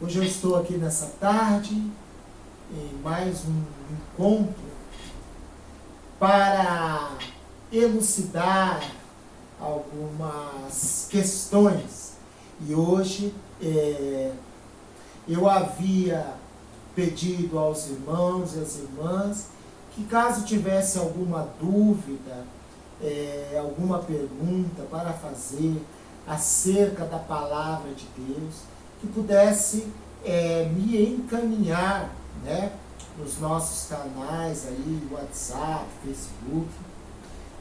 Hoje eu estou aqui nessa tarde, em mais um encontro, para elucidar algumas questões. E hoje eu havia pedido aos irmãos e às irmãs que, caso tivesse alguma dúvida, alguma pergunta para fazer acerca da palavra de Deus, que pudesse me encaminhar, né, nos nossos canais aí, WhatsApp, Facebook,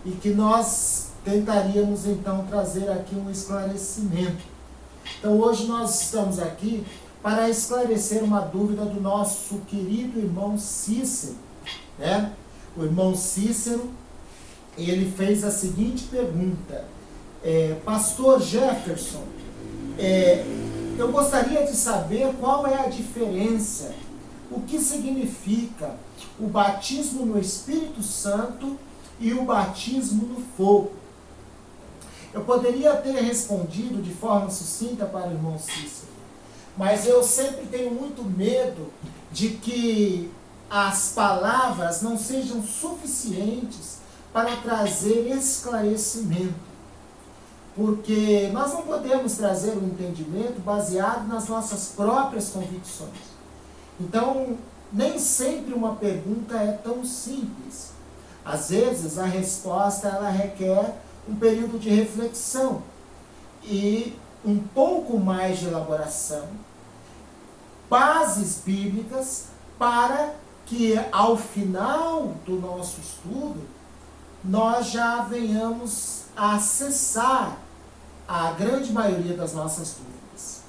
e que nós tentaríamos então trazer aqui um esclarecimento. Então hoje nós estamos aqui para esclarecer uma dúvida do nosso querido irmão Cícero, né? O irmão Cícero, ele fez a seguinte pergunta: Pastor Jefferson, eu gostaria de saber qual é a diferença, o que significa o batismo no Espírito Santo e o batismo no fogo. Eu poderia ter respondido de forma sucinta para o irmão Cícero, mas eu sempre tenho muito medo de que as palavras não sejam suficientes para trazer esclarecimento. Porque nós não podemos trazer um entendimento baseado nas nossas próprias convicções. Então, nem sempre uma pergunta é tão simples. Às vezes, a resposta ela requer um período de reflexão e um pouco mais de elaboração, bases bíblicas, para que ao final do nosso estudo nós já venhamos a acessar a grande maioria das nossas dúvidas.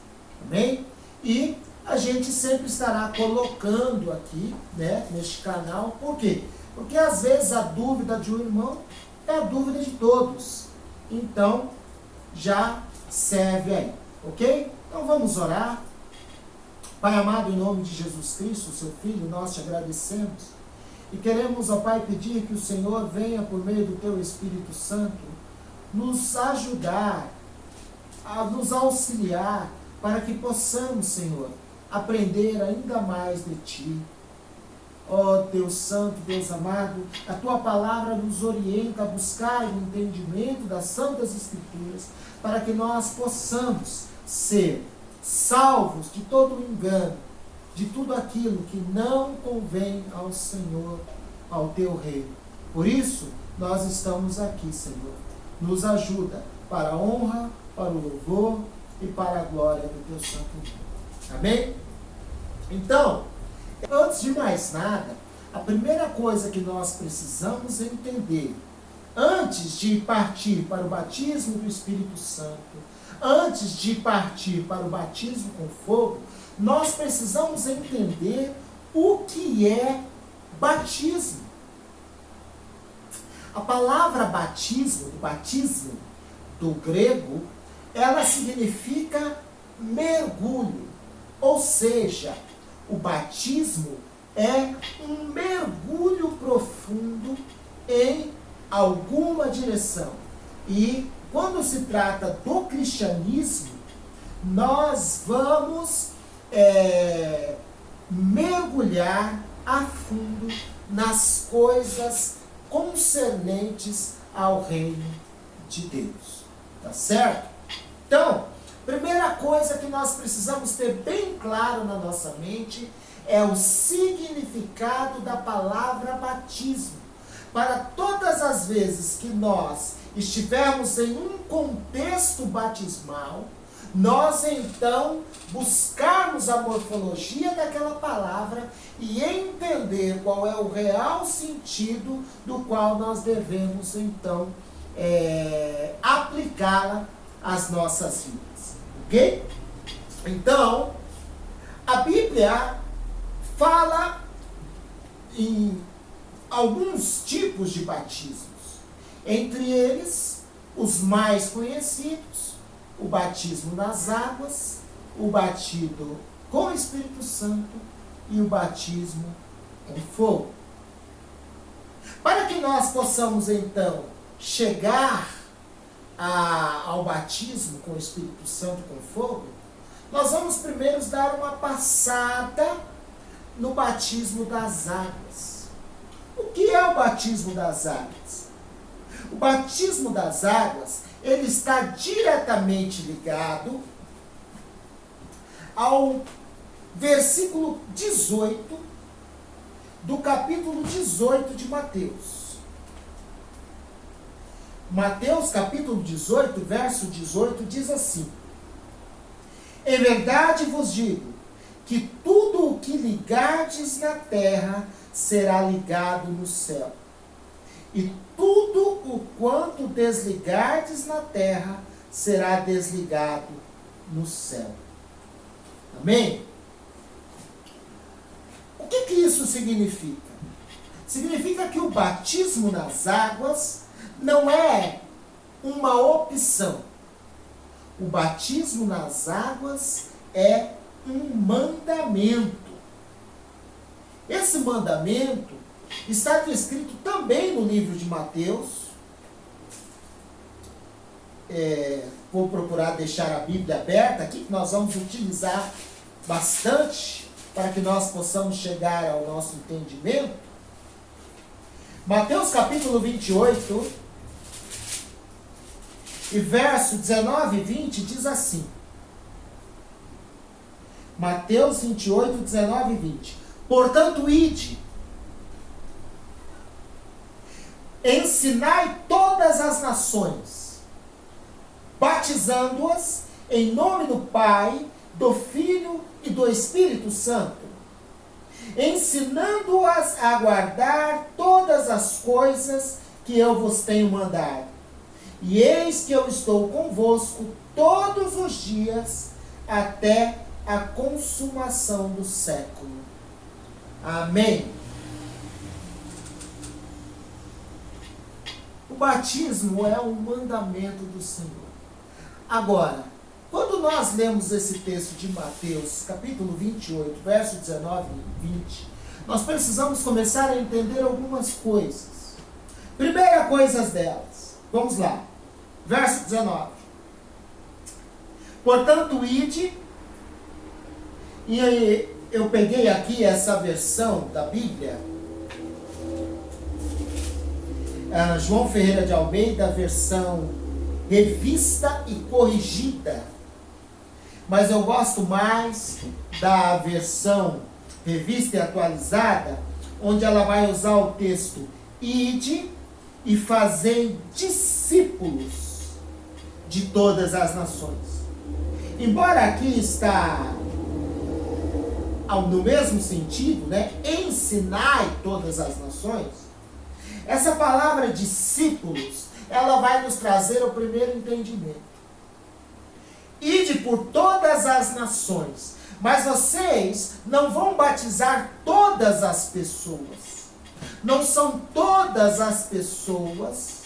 Amém? E a gente sempre estará colocando aqui, né, neste canal. Por quê? Porque às vezes a dúvida de um irmão é a dúvida de todos. Então, já serve aí. Ok? Então vamos orar. Pai amado, em nome de Jesus Cristo, seu Filho, nós te agradecemos. E queremos, ó Pai, pedir que o Senhor venha, por meio do teu Espírito Santo, nos ajudar, a nos auxiliar, para que possamos, Senhor, aprender ainda mais de Ti. Ó Deus Santo, Deus amado, a Tua palavra nos orienta a buscar o entendimento das Santas Escrituras, para que nós possamos ser salvos de todo o engano, de tudo aquilo que não convém ao Senhor, ao Teu reino. Por isso, nós estamos aqui, Senhor. Nos ajuda para a honra, para o louvor e para a glória do Teu santo nome. Amém? Então, antes de mais nada, a primeira coisa que nós precisamos entender, antes de partir para o batismo do Espírito Santo, antes de partir para o batismo com fogo, nós precisamos entender o que é batismo. A palavra batismo, do grego, ela significa mergulho. Ou seja, o batismo é um mergulho profundo em alguma direção. E quando se trata do cristianismo, nós vamos mergulhar a fundo nas coisas concernentes ao reino de Deus. Tá certo? Então, primeira coisa que nós precisamos ter bem claro na nossa mente é o significado da palavra batismo. Para todas as vezes que nós estivermos em um contexto batismal, nós então buscarmos a morfologia daquela palavra e entender qual é o real sentido do qual nós devemos então aplicá-la às nossas vidas. Ok? Então, a Bíblia fala em alguns tipos de batismos. Entre eles, os mais conhecidos: o batismo nas águas, o batismo com o Espírito Santo e o batismo com fogo. Para que nós possamos, então, chegar ao batismo com o Espírito Santo com fogo, Nós vamos primeiro dar uma passada no batismo das águas. O que é o batismo das águas? O batismo das águas, ele está diretamente ligado ao versículo 18 do capítulo 18 de Mateus. Mateus capítulo 18, verso 18, diz assim: em verdade vos digo, que tudo o que ligardes na terra será ligado no céu, e tudo o quanto desligardes na terra será desligado no céu. Amém? O que isso significa? Significa que o batismo nas águas não é uma opção. O batismo nas águas é um mandamento. Esse mandamento está descrito também no livro de Mateus. Vou procurar deixar a Bíblia aberta aqui, que nós vamos utilizar bastante para que nós possamos chegar ao nosso entendimento. Mateus capítulo 28, e verso 19 e 20 diz assim. Mateus 28, 19 e 20. Portanto, ide, ensinai todas as nações, batizando-as em nome do Pai, do Filho e do Espírito Santo, ensinando-as a guardar todas as coisas que eu vos tenho mandado. E eis que eu estou convosco todos os dias, até a consumação do século. Amém. O batismo é um mandamento do Senhor. Agora, quando nós lemos esse texto de Mateus, capítulo 28, verso 19 e 20, nós precisamos começar a entender algumas coisas. Primeira coisa delas, vamos lá, verso 19. Portanto, ide, e eu peguei aqui essa versão da Bíblia, João Ferreira de Almeida, versão revista e corrigida. Mas eu gosto mais da versão revista e atualizada, onde ela vai usar o texto: ide e fazei discípulos de todas as nações. Embora aqui está no mesmo sentido, né? Ensinai todas as nações. Essa palavra discípulos, ela vai nos trazer o primeiro entendimento. Ide por todas as nações, mas vocês não vão batizar todas as pessoas. Não são todas as pessoas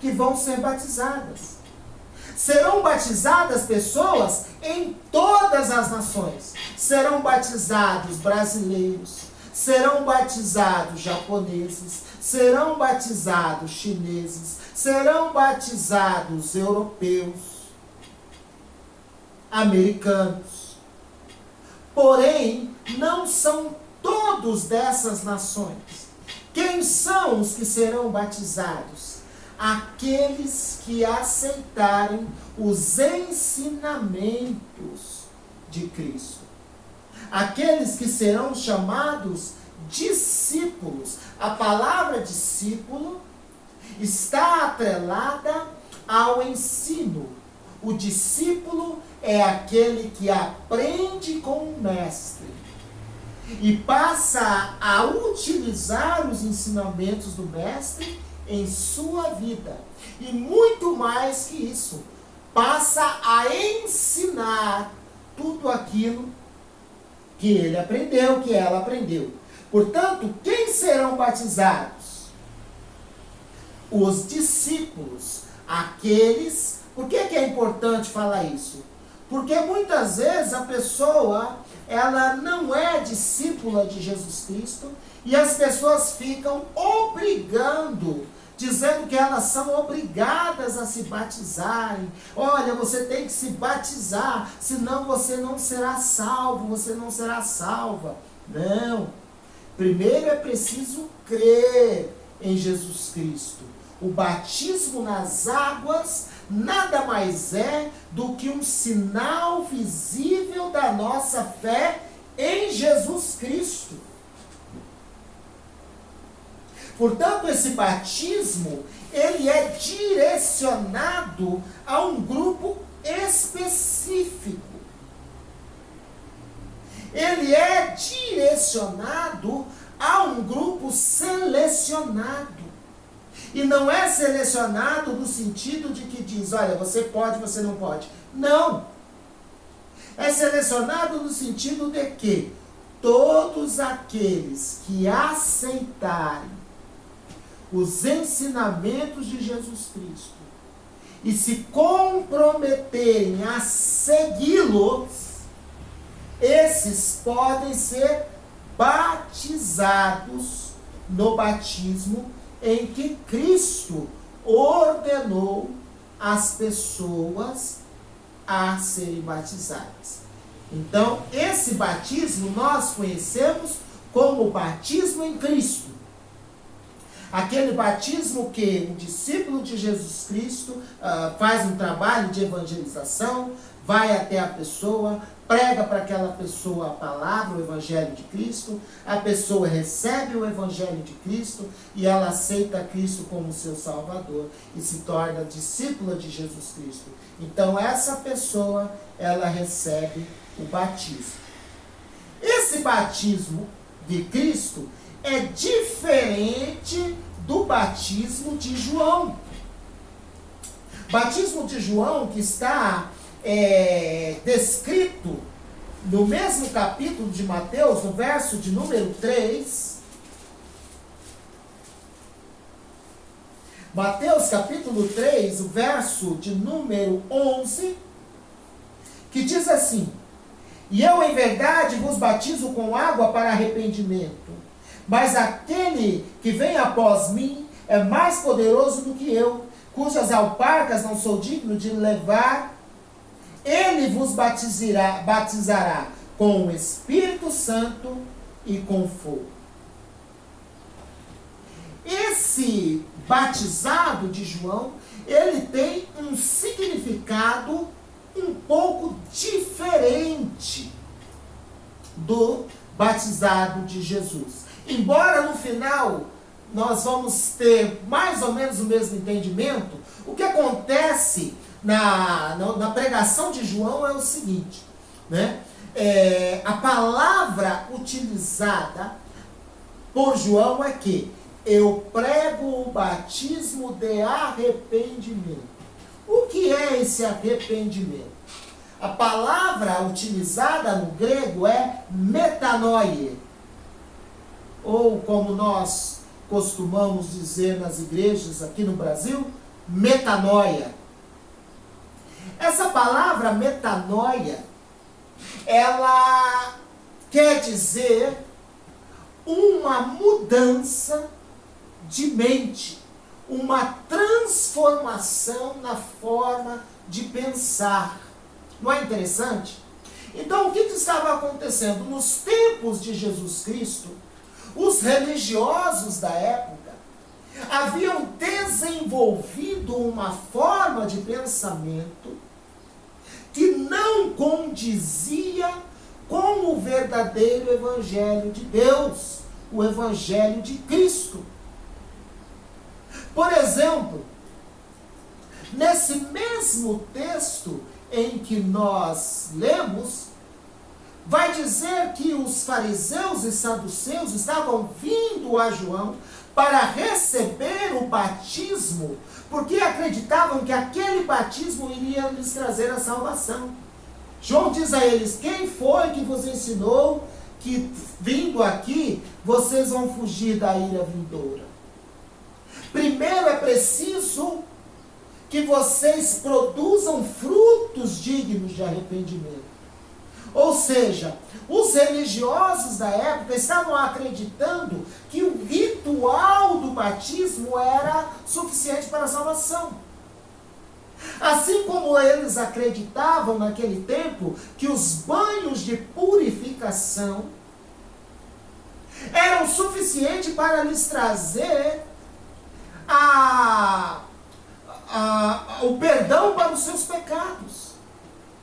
que vão ser batizadas. Serão batizadas pessoas em todas as nações. Serão batizados brasileiros, serão batizados japoneses, serão batizados chineses, serão batizados europeus, americanos. Porém, não são todos dessas nações. Quem são os que serão batizados? Aqueles que aceitarem os ensinamentos de Cristo. Aqueles que serão chamados discípulos. A palavra discípulo está atrelada ao ensino. O discípulo é aquele que aprende com o mestre e passa a utilizar os ensinamentos do mestre em sua vida. E muito mais que isso, passa a ensinar tudo aquilo que ele aprendeu, que ela aprendeu. Portanto, quem serão batizados? Os discípulos, aqueles... Por que é importante falar isso? Porque muitas vezes a pessoa, ela não é discípula de Jesus Cristo, e as pessoas ficam obrigando dizendo que elas são obrigadas a se batizarem. Olha, você tem que se batizar, senão você não será salvo, você não será salva. Não. Primeiro é preciso crer em Jesus Cristo. O batismo nas águas nada mais é do que um sinal visível da nossa fé em Jesus Cristo. Portanto, esse batismo, ele é direcionado a um grupo específico. Ele é direcionado a um grupo selecionado. E não é selecionado no sentido de que diz, olha, você pode, você não pode. Não. É selecionado no sentido de que todos aqueles que aceitarem os ensinamentos de Jesus Cristo e se comprometerem a segui-los, esses podem ser batizados no batismo em que Cristo ordenou as pessoas a serem batizadas. Então, esse batismo nós conhecemos como batismo em Cristo. Aquele batismo que um discípulo de Jesus Cristo faz um trabalho de evangelização, vai até a pessoa, prega para aquela pessoa a palavra, o Evangelho de Cristo, a pessoa recebe o Evangelho de Cristo e ela aceita Cristo como seu Salvador e se torna discípula de Jesus Cristo. Então essa pessoa, ela recebe o batismo. Esse batismo de Cristo é diferente do batismo de João. Batismo de João, que está descrito no mesmo capítulo de Mateus, no verso de número 3. Mateus capítulo 3, o verso de número 11, que diz assim: E eu em verdade vos batizo com água para arrependimento, mas aquele que vem após mim é mais poderoso do que eu, cujas alparcas não sou digno de levar. Ele vos batizará com o Espírito Santo e com fogo. Esse batizado de João, ele tem um significado um pouco diferente do batizado de Jesus. Embora no final nós vamos ter mais ou menos o mesmo entendimento, o que acontece na pregação de João é o seguinte, né? A palavra utilizada por João é que eu prego o batismo de arrependimento. O que é esse arrependimento? A palavra utilizada no grego é metanoia, ou como nós costumamos dizer nas igrejas aqui no Brasil, metanoia. Essa palavra metanoia, ela quer dizer uma mudança de mente, uma transformação na forma de pensar. Não é interessante? Então, o que estava acontecendo? Nos tempos de Jesus Cristo, os religiosos da época haviam desenvolvido uma forma de pensamento que não condizia com o verdadeiro Evangelho de Deus, o Evangelho de Cristo. Por exemplo, nesse mesmo texto em que nós lemos, vai dizer que os fariseus e saduceus estavam vindo a João para receber o batismo, porque acreditavam que aquele batismo iria lhes trazer a salvação. João diz a eles: quem foi que vos ensinou que vindo aqui vocês vão fugir da ira vindoura? Primeiro é preciso que vocês produzam frutos dignos de arrependimento. Ou seja, os religiosos da época estavam acreditando que o ritual do batismo era suficiente para a salvação. Assim como eles acreditavam naquele tempo que os banhos de purificação eram suficientes para lhes trazer o perdão para os seus pecados.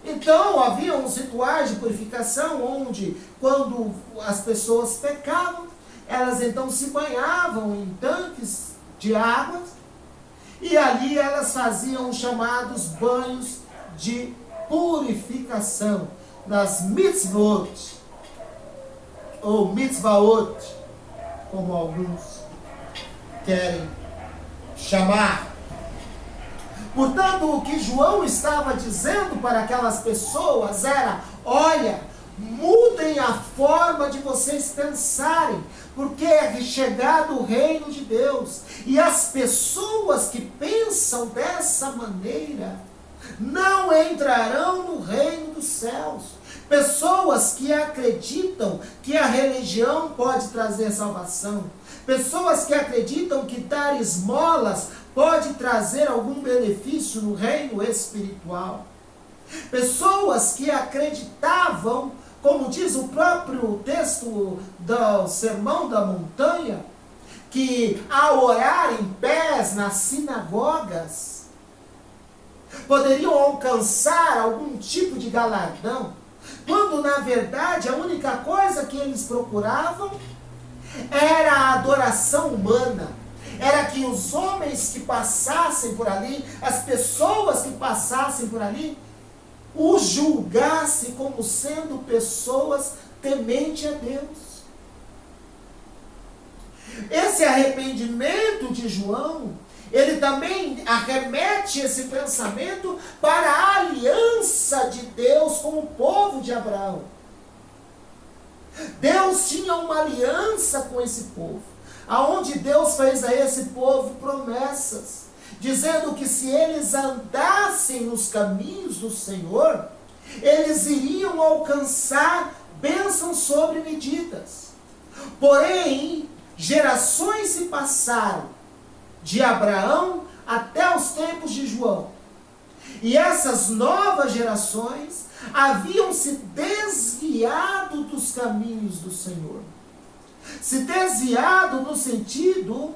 Então, havia uns rituais de purificação onde, quando as pessoas pecavam, elas então se banhavam em tanques de água e ali elas faziam os chamados banhos de purificação, nas mitzvot, ou mitzvaot, como alguns querem chamar. Portanto, o que João estava dizendo para aquelas pessoas era: olha, mudem a forma de vocês pensarem, porque é chegado o reino de Deus. E as pessoas que pensam dessa maneira não entrarão no reino dos céus. Pessoas que acreditam que a religião pode trazer salvação. Pessoas que acreditam que dar esmolas pode trazer algum benefício no reino espiritual. Pessoas que acreditavam, como diz o próprio texto do Sermão da Montanha, que ao orar em pés nas sinagogas, poderiam alcançar algum tipo de galardão, quando na verdade a única coisa que eles procuravam era a adoração humana. Era que os homens que passassem por ali, as pessoas que passassem por ali, os julgassem como sendo pessoas tementes a Deus. Esse arrependimento de João, ele também arremete esse pensamento para a aliança de Deus com o povo de Abraão. Deus tinha uma aliança com esse povo, aonde Deus fez a esse povo promessas, dizendo que se eles andassem nos caminhos do Senhor, eles iriam alcançar bênçãos sobre medidas. Porém, gerações se passaram, de Abraão até os tempos de João. E essas novas gerações haviam se desviado dos caminhos do Senhor. Se desviado no sentido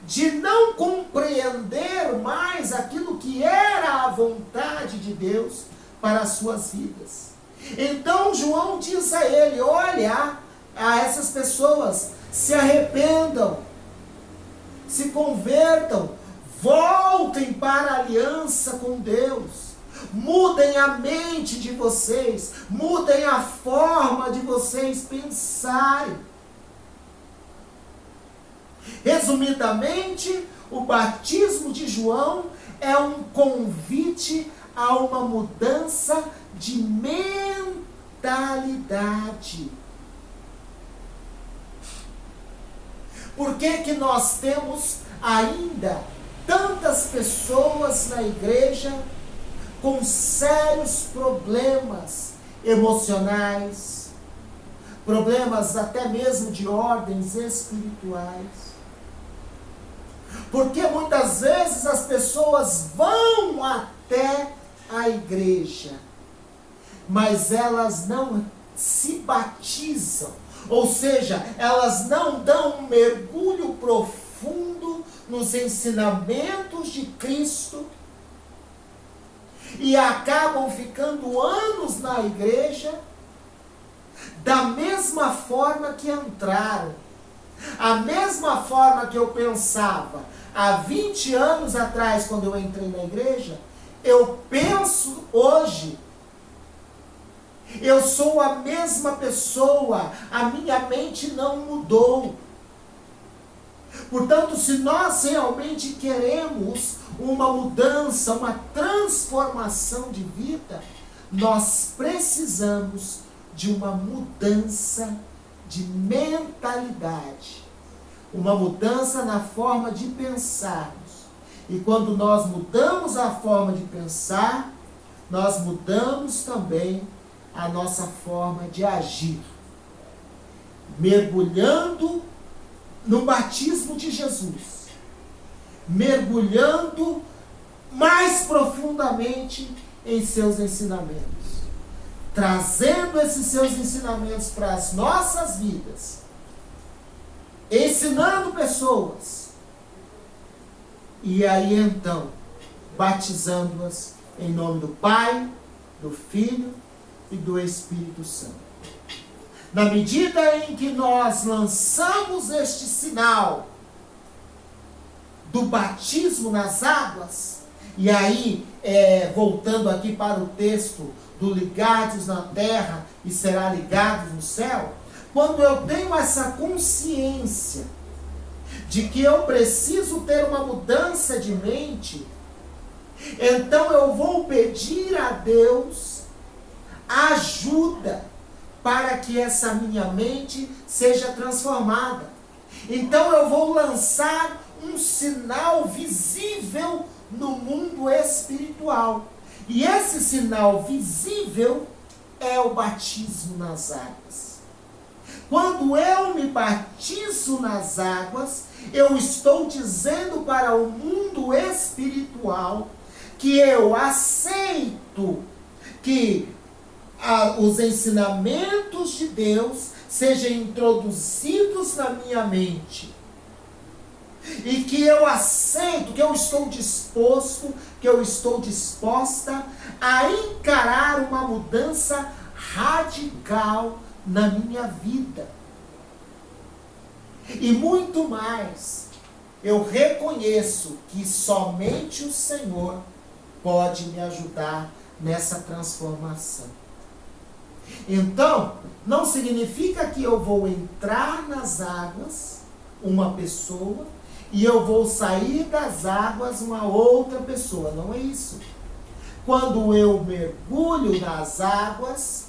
de não compreender mais aquilo que era a vontade de Deus para as suas vidas. Então João diz a ele: olha, a essas pessoas, se arrependam, se convertam, voltem para a aliança com Deus, mudem a mente de vocês, mudem a forma de vocês pensarem. Resumidamente, o batismo de João é um convite a uma mudança de mentalidade. Por que nós temos ainda tantas pessoas na igreja com sérios problemas emocionais, problemas até mesmo de ordens espirituais? Porque muitas vezes as pessoas vão até a igreja, mas elas não se batizam, ou seja, elas não dão um mergulho profundo nos ensinamentos de Cristo e acabam ficando anos na igreja da mesma forma que entraram. A mesma forma que eu pensava há 20 anos atrás, quando eu entrei na igreja, eu penso hoje. Eu sou a mesma pessoa, a minha mente não mudou. Portanto, se nós realmente queremos uma mudança, uma transformação de vida, nós precisamos de uma mudança de mentalidade, uma mudança na forma de pensarmos. E quando nós mudamos a forma de pensar, nós mudamos também a nossa forma de agir, mergulhando no batismo de Jesus, mergulhando mais profundamente em seus ensinamentos, trazendo esses seus ensinamentos para as nossas vidas, ensinando pessoas, e aí então, batizando-as em nome do Pai, do Filho e do Espírito Santo. Na medida em que nós lançamos este sinal do batismo nas águas, e aí, voltando aqui para o texto do ligados na terra e será ligados no céu, quando eu tenho essa consciência de que eu preciso ter uma mudança de mente, então eu vou pedir a Deus ajuda para que essa minha mente seja transformada. Então eu vou lançar um sinal visível no mundo espiritual. E esse sinal visível é o batismo nas águas. Quando eu me batizo nas águas, eu estou dizendo para o mundo espiritual que eu aceito que os ensinamentos de Deus sejam introduzidos na minha mente. E que eu aceito, que eu estou disposto, que eu estou disposta a encarar uma mudança radical na minha vida. E muito mais, eu reconheço que somente o Senhor pode me ajudar nessa transformação. Então, não significa que eu vou entrar nas águas, uma pessoa, e eu vou sair das águas uma outra pessoa. Não é isso. Quando eu mergulho nas águas,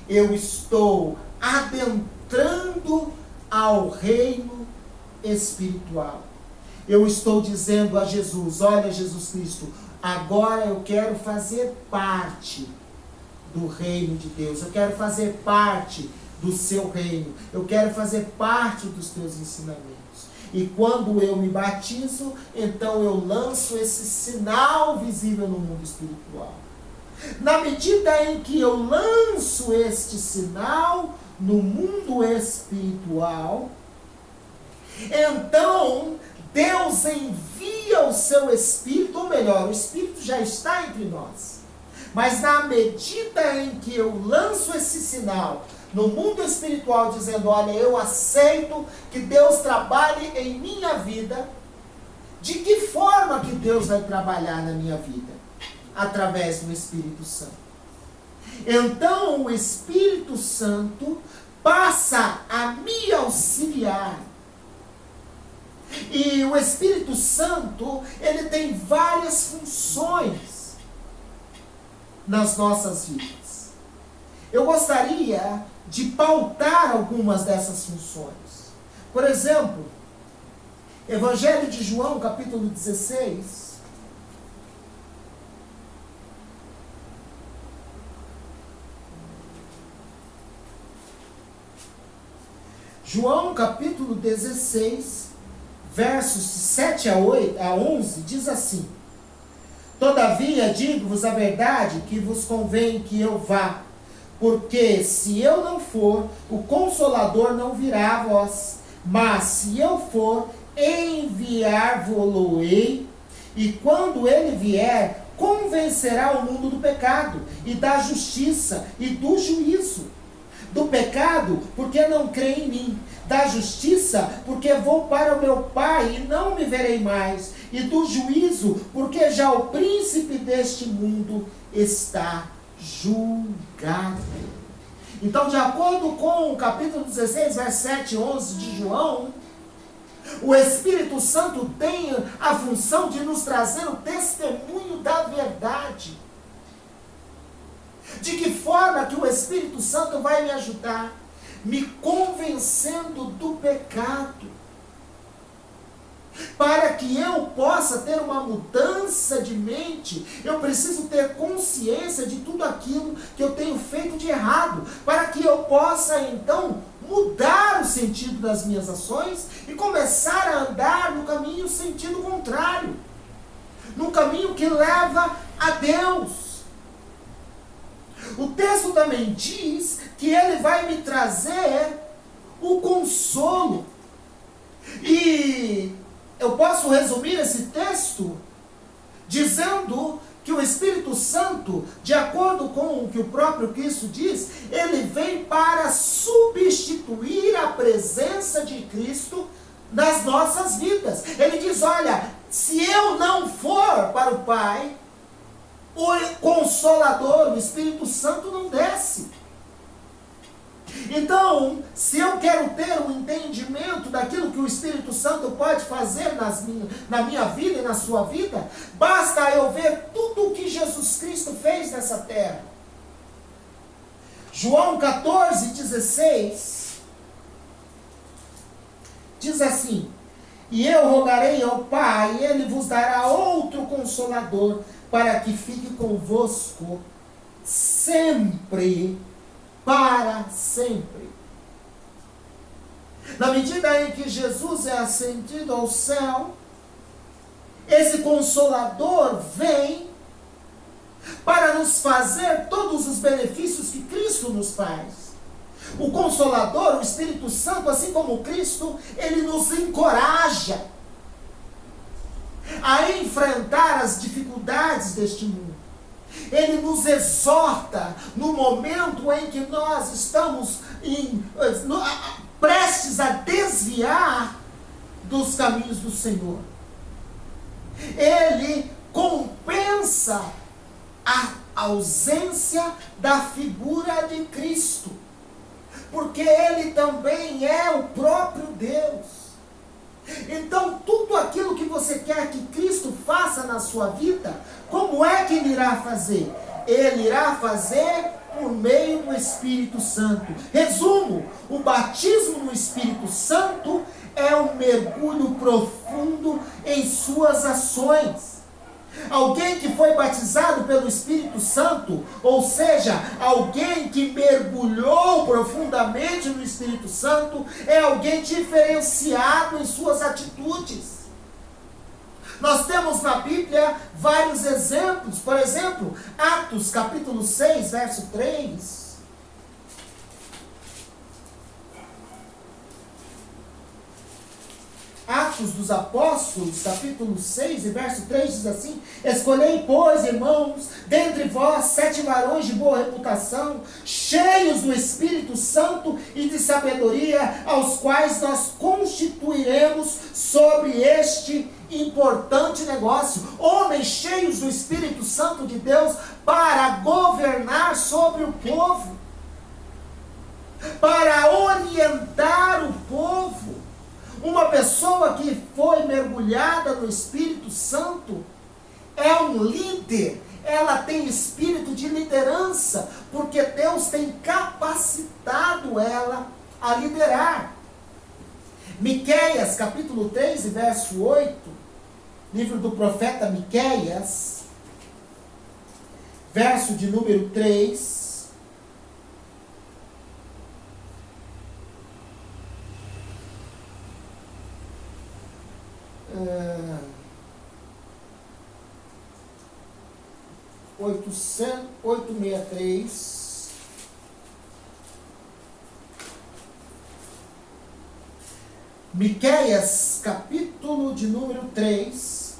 eu estou adentrando ao reino espiritual. Eu estou dizendo a Jesus: olha, Jesus Cristo, agora eu quero fazer parte do reino de Deus. Eu quero fazer parte do seu reino. Eu quero fazer parte dos teus ensinamentos. E quando eu me batizo, então eu lanço esse sinal visível no mundo espiritual. Na medida em que eu lanço este sinal no mundo espiritual, então Deus envia o seu Espírito, ou melhor, o Espírito já está entre nós. Mas na medida em que eu lanço esse sinal no mundo espiritual, dizendo: olha, eu aceito que Deus trabalhe em minha vida. De que forma que Deus vai trabalhar na minha vida? Através do Espírito Santo. Então o Espírito Santo passa a me auxiliar. E o Espírito Santo, ele tem várias funções nas nossas vidas. Eu gostaria de pautar algumas dessas funções. Por exemplo, Evangelho de João, capítulo 16. João, capítulo 16, versos 7 a 11, diz assim: todavia digo-vos a verdade, que vos convém que eu vá, porque se eu não for, o Consolador não virá a vós. Mas se eu for, enviar-vos-ei, e quando ele vier, convencerá o mundo do pecado, e da justiça, e do juízo. Do pecado, porque não crê em mim. Da justiça, porque vou para o meu Pai e não me verei mais. E do juízo, porque já o príncipe deste mundo está julgado. Então, de acordo com o capítulo 16, versos 7 e 11 de João, o Espírito Santo tem a função de nos trazer o testemunho da verdade. De que forma que o Espírito Santo vai me ajudar? Me convencendo do pecado. Para que eu possa ter uma mudança de mente, eu preciso ter consciência de tudo aquilo que eu tenho feito de errado, para que eu possa então mudar o sentido das minhas ações e começar a andar no caminho sentido contrário, no caminho que leva a Deus. O texto também diz que ele vai me trazer o consolo. E eu posso resumir esse texto dizendo que o Espírito Santo, de acordo com o que o próprio Cristo diz, ele vem para substituir a presença de Cristo nas nossas vidas. Ele diz, olha, se eu não for para o Pai, o Consolador, o Espírito Santo não desce. Então, se eu quero ter um entendimento daquilo que o Espírito Santo pode fazer na minha vida e na sua vida, basta eu ver tudo o que Jesus Cristo fez nessa terra. João 14:16 diz assim: e eu rogarei ao Pai, e Ele vos dará outro Consolador, para que fique convosco sempre, para sempre. Na medida em que Jesus é ascendido ao céu, esse Consolador vem para nos fazer todos os benefícios que Cristo nos faz. O Consolador, o Espírito Santo, assim como Cristo, ele nos encoraja a enfrentar as dificuldades deste mundo. Ele nos exorta no momento em que nós estamos prestes a desviar dos caminhos do Senhor. Ele compensa a ausência da figura de Cristo, porque Ele também é o próprio Deus. Então, tudo aquilo que você quer que Cristo faça na sua vida, como é que Ele irá fazer? Ele irá fazer por meio do Espírito Santo. Resumo: o batismo no Espírito Santo é um mergulho profundo em suas ações. Alguém que foi batizado pelo Espírito Santo, ou seja, alguém que mergulhou profundamente no Espírito Santo, é alguém diferenciado em suas atitudes. Nós temos na Bíblia vários exemplos. Por exemplo, Atos capítulo 6, verso 3. Atos dos Apóstolos, capítulo 6 e verso 3 diz assim: escolhei, pois, irmãos, dentre vós 7 varões de boa reputação, cheios do Espírito Santo e de sabedoria, aos quais nós constituiremos sobre este importante negócio. Homens cheios do Espírito Santo de Deus para governar sobre o povo, para orientar o povo. Uma pessoa que foi mergulhada no Espírito Santo é um líder. Ela tem espírito de liderança, porque Deus tem capacitado ela a liderar. Miqueias, capítulo 3, verso 8, livro do profeta Miqueias, verso de número 3. 863. Miqueias, capítulo de número 3,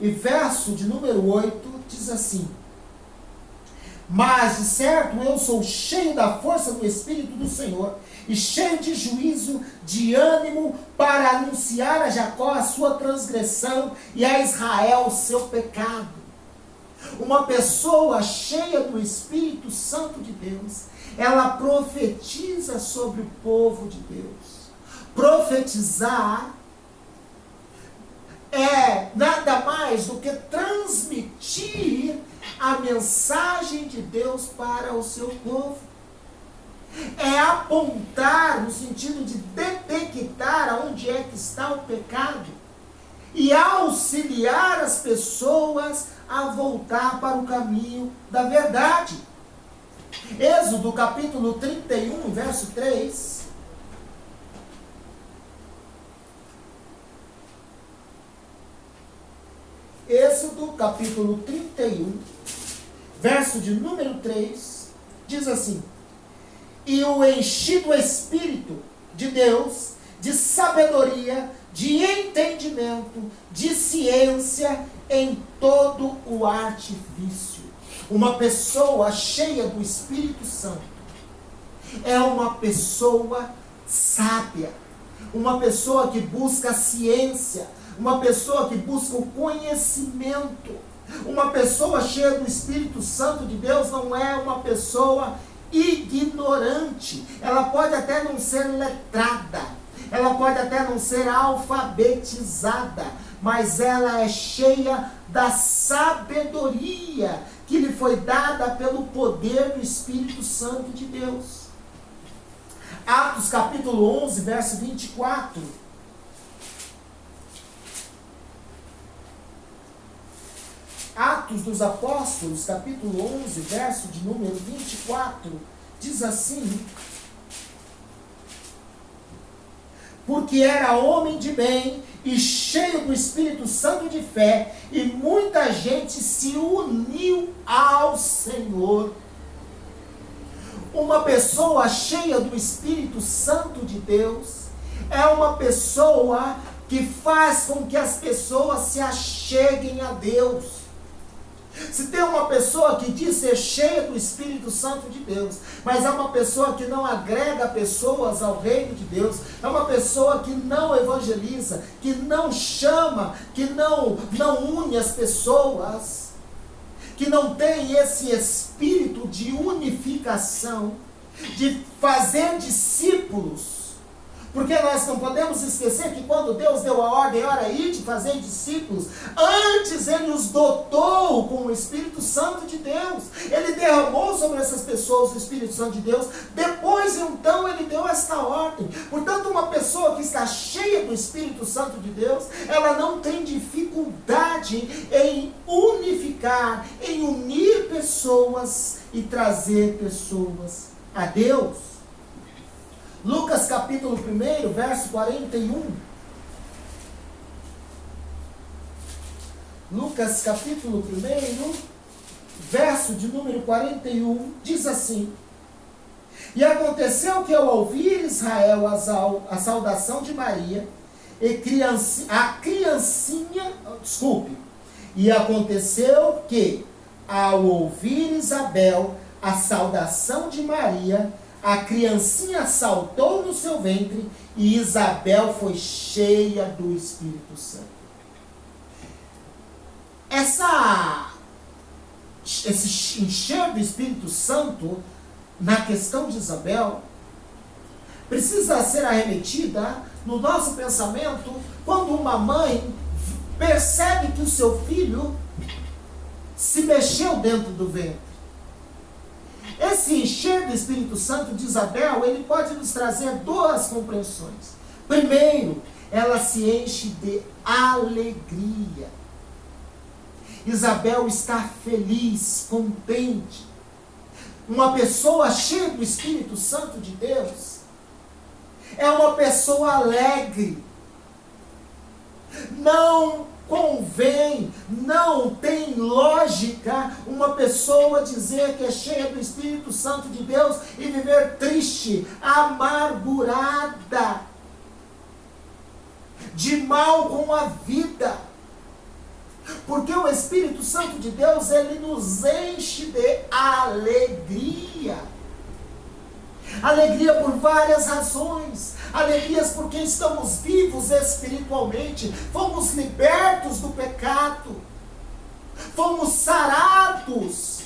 e verso de número 8, diz assim: mas de certo eu sou cheio da força do Espírito do Senhor, e cheio de juízo, de ânimo, para anunciar a Jacó a sua transgressão e a Israel o seu pecado. Uma pessoa cheia do Espírito Santo de Deus, ela profetiza sobre o povo de Deus. Profetizar é nada mais do que transmitir a mensagem de Deus para o seu povo. É apontar no sentido de detectar aonde é que está o pecado. e auxiliar as pessoas a voltar para o caminho da verdade. Êxodo capítulo 31, verso 3. Êxodo capítulo 31, verso de número 3, diz assim: e o enchi do Espírito de Deus, de sabedoria, de entendimento, de ciência, em todo o artifício. Uma pessoa cheia do Espírito Santo é uma pessoa sábia, uma pessoa que busca a ciência, uma pessoa que busca o conhecimento. Uma pessoa cheia do Espírito Santo de Deus não é uma pessoa ignorante. Ela pode até não ser letrada, ela pode até não ser alfabetizada, mas ela é cheia da sabedoria que lhe foi dada pelo poder do Espírito Santo de Deus. Atos capítulo 11, verso 24. Atos dos Apóstolos, capítulo 11, verso de número 24, diz assim: porque era homem de bem e cheio do Espírito Santo de fé, e muita gente se uniu ao Senhor. Uma pessoa cheia do Espírito Santo de Deus é uma pessoa que faz com que as pessoas se acheguem a Deus. Se tem uma pessoa que diz ser cheia do Espírito Santo de Deus, mas é uma pessoa que não agrega pessoas ao reino de Deus, é uma pessoa que não evangeliza, que não chama, que não une as pessoas, que não tem esse espírito de unificação, de fazer discípulos. Porque nós não podemos esquecer que quando Deus deu a ordem, ora aí de fazer discípulos, antes Ele os dotou com o Espírito Santo de Deus. Ele derramou sobre essas pessoas o Espírito Santo de Deus, depois então Ele deu esta ordem. Portanto, uma pessoa que está cheia do Espírito Santo de Deus, ela não tem dificuldade em unificar, em unir pessoas e trazer pessoas a Deus. Lucas capítulo 1, verso 41. Lucas capítulo 1, verso de número 41, diz assim: e aconteceu que ao ouvir Israel a saudação de Maria, e aconteceu que ao ouvir Isabel a saudação de Maria, a criancinha saltou no seu ventre e Isabel foi cheia do Espírito Santo. Esse encher do Espírito Santo, na questão de Isabel, precisa ser arremetida no nosso pensamento quando uma mãe percebe que o seu filho se mexeu dentro do ventre. Esse encher do Espírito Santo de Isabel, ele pode nos trazer duas compreensões. Primeiro, ela se enche de alegria. Isabel está feliz, contente. Uma pessoa cheia do Espírito Santo de Deus é uma pessoa alegre. Não convém, não tem lógica uma pessoa dizer que é cheia do Espírito Santo de Deus e viver triste, amargurada, de mal com a vida. Porque o Espírito Santo de Deus, ele nos enche de alegria. Alegria por várias razões. Alegrias porque estamos vivos espiritualmente. Fomos libertos do pecado. Fomos sarados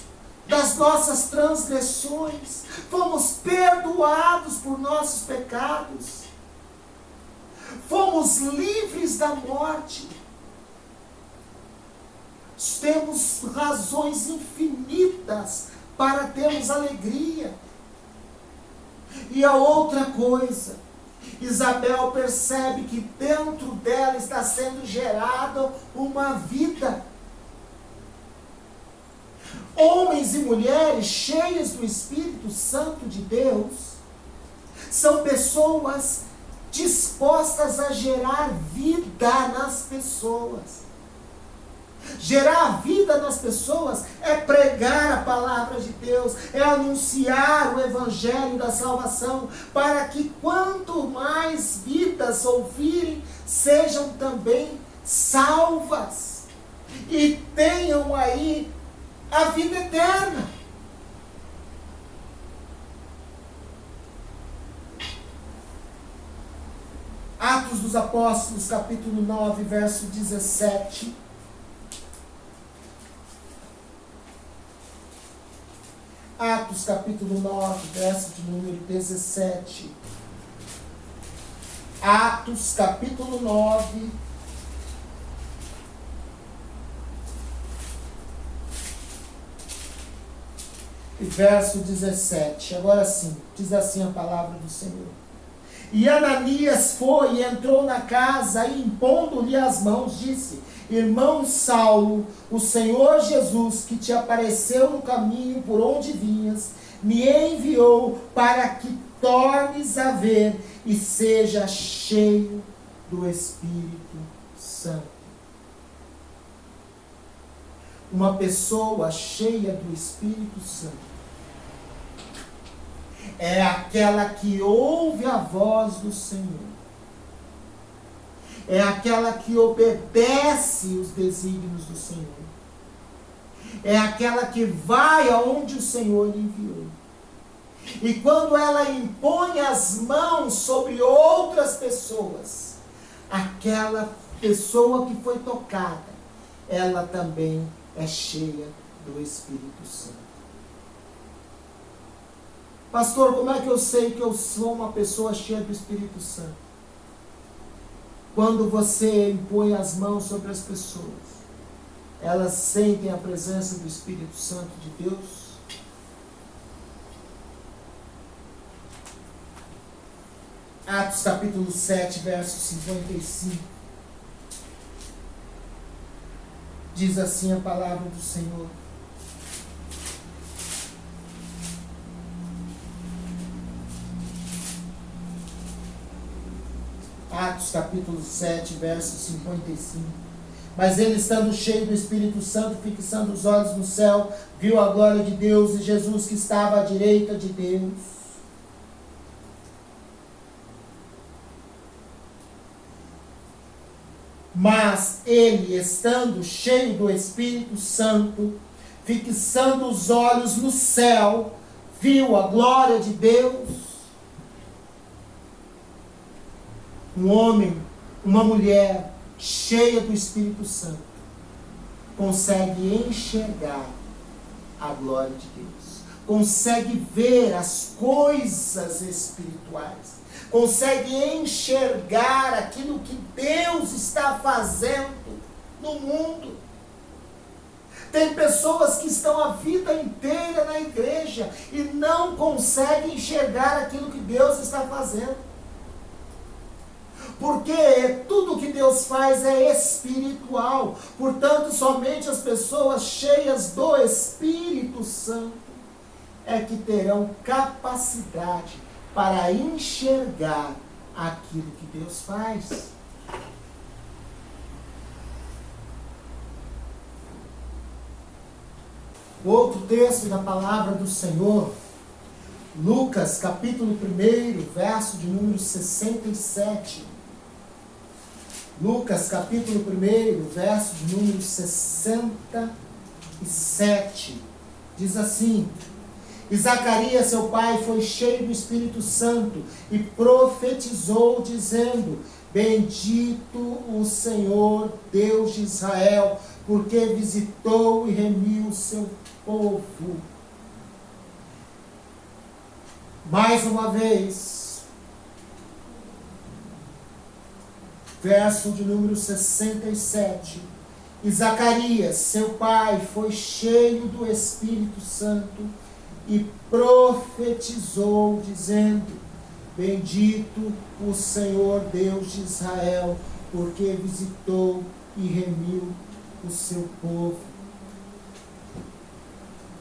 das nossas transgressões. Fomos perdoados por nossos pecados. Fomos livres da morte. Temos razões infinitas para termos alegria. E a outra coisa Isabel percebe que dentro dela está sendo gerada uma vida. Homens e mulheres cheias do Espírito Santo de Deus são pessoas dispostas a gerar vida nas pessoas. Gerar vida nas pessoas é pregar a palavra de Deus, é anunciar o evangelho da salvação, para que quanto mais vidas ouvirem, sejam também salvas e tenham aí a vida eterna. Atos dos Apóstolos, capítulo 9, verso 17. Atos, capítulo 9, verso de número 17. Atos, capítulo 9, verso 17. Agora sim, diz assim a palavra do Senhor. E Ananias foi e entrou na casa e, impondo-lhe as mãos, disse: Irmão Saulo, o Senhor Jesus, que te apareceu no caminho por onde vinhas, me enviou para que tornes a ver e seja cheio do Espírito Santo. Uma pessoa cheia do Espírito Santo é aquela que ouve a voz do Senhor. É aquela que obedece os desígnios do Senhor. É aquela que vai aonde o Senhor enviou. E quando ela impõe as mãos sobre outras pessoas, aquela pessoa que foi tocada, ela também é cheia do Espírito Santo. Pastor, como é que eu sei que eu sou uma pessoa cheia do Espírito Santo? Quando você impõe as mãos sobre as pessoas, elas sentem a presença do Espírito Santo de Deus? Atos capítulo 7, verso 55. Diz assim a palavra do Senhor. Atos capítulo 7, verso 55. Mas ele, estando cheio do Espírito Santo, fixando os olhos no céu, viu a glória de Deus e Jesus que estava à direita de Deus. Mas ele, estando cheio do Espírito Santo, fixando os olhos no céu, viu a glória de Deus. Um homem, uma mulher cheia do Espírito Santo consegue enxergar a glória de Deus, consegue ver as coisas espirituais, consegue enxergar aquilo que Deus está fazendo no mundo. Tem pessoas que estão a vida inteira na igreja e não conseguem enxergar aquilo que Deus está fazendo. Porque tudo que Deus faz é espiritual. Portanto, somente as pessoas cheias do Espírito Santo é que terão capacidade para enxergar aquilo que Deus faz. Outro texto da palavra do Senhor, Lucas capítulo 1, verso de número 67. Lucas capítulo 1, verso de número 67, diz assim: E Zacarias, seu pai, foi cheio do Espírito Santo e profetizou, dizendo: Bendito o Senhor, Deus de Israel, porque visitou e remiu o seu povo. Mais uma vez, verso de número 67. E Zacarias, seu pai, foi cheio do Espírito Santo e profetizou, dizendo: Bendito o Senhor Deus de Israel, porque visitou e remiu o seu povo.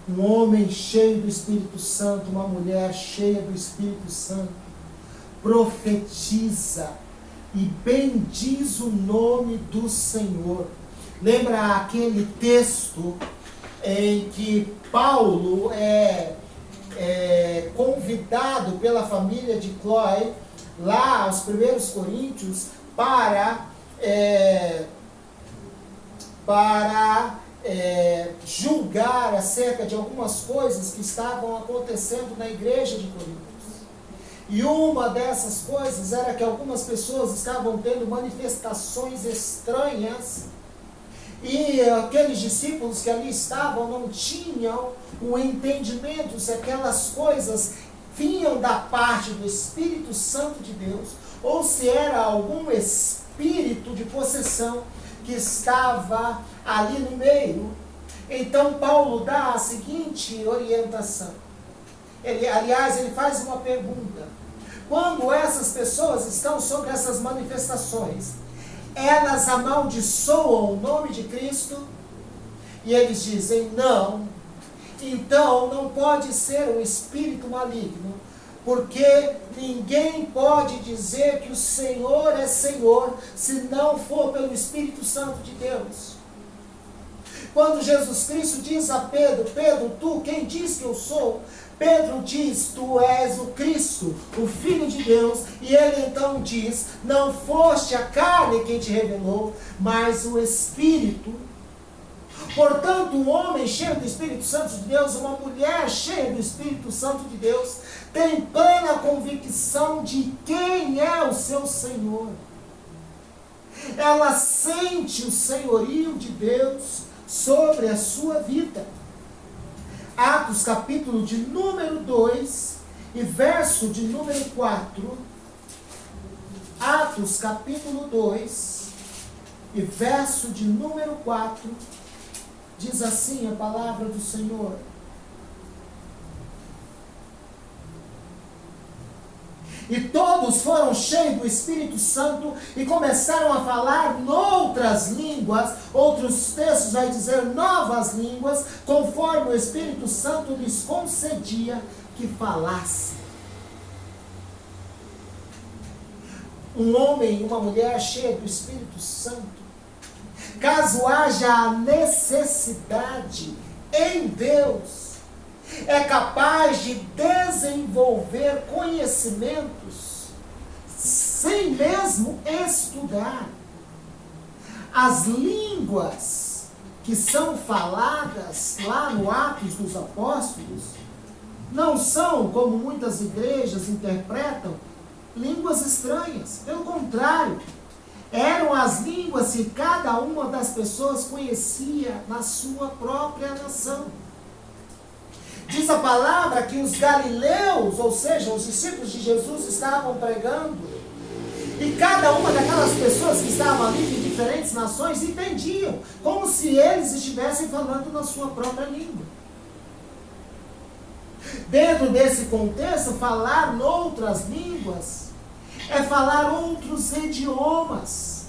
Um homem cheio do Espírito Santo, uma mulher cheia do Espírito Santo, profetiza e bendiz o nome do Senhor. Lembra aquele texto em que Paulo é convidado pela família de Cloé, lá aos 1 Coríntios, para julgar acerca de algumas coisas que estavam acontecendo na igreja de Corinto. E uma dessas coisas era que algumas pessoas estavam tendo manifestações estranhas, e aqueles discípulos que ali estavam não tinham o entendimento se aquelas coisas vinham da parte do Espírito Santo de Deus, ou se era algum espírito de possessão que estava ali no meio. Então Paulo dá a seguinte orientação. Ele faz uma pergunta. Quando essas pessoas estão sobre essas manifestações, elas amaldiçoam o nome de Cristo? E eles dizem não. Então não pode ser um espírito maligno, porque ninguém pode dizer que o Senhor é Senhor se não for pelo Espírito Santo de Deus. Quando Jesus Cristo diz a Pedro: Pedro, tu quem diz que eu sou? Pedro diz: tu és o Cristo, o Filho de Deus. E ele então diz: não foste a carne quem te revelou, mas o Espírito. Portanto, um homem cheio do Espírito Santo de Deus, uma mulher cheia do Espírito Santo de Deus, tem plena convicção de quem é o seu Senhor. Ela sente o senhorio de Deus sobre a sua vida. Atos capítulo de número 2 e verso de número 4. Atos capítulo 2 e verso de número 4. Diz assim a palavra do Senhor: e todos foram cheios do Espírito Santo e começaram a falar noutras línguas. Outros textos vai dizer novas línguas, conforme o Espírito Santo lhes concedia que falasse. Um homem e uma mulher cheia do Espírito Santo, caso haja a necessidade em Deus, é capaz de desenvolver conhecimentos sem mesmo estudar. As línguas que são faladas lá no Atos dos Apóstolos não são, como muitas igrejas interpretam, línguas estranhas. Pelo contrário, eram as línguas que cada uma das pessoas conhecia na sua própria nação. Diz a palavra que os galileus, ou seja, os discípulos de Jesus, estavam pregando, e cada uma daquelas pessoas que estavam ali de diferentes nações entendiam, como se eles estivessem falando na sua própria língua. Dentro desse contexto, falar noutras línguas é falar outros idiomas.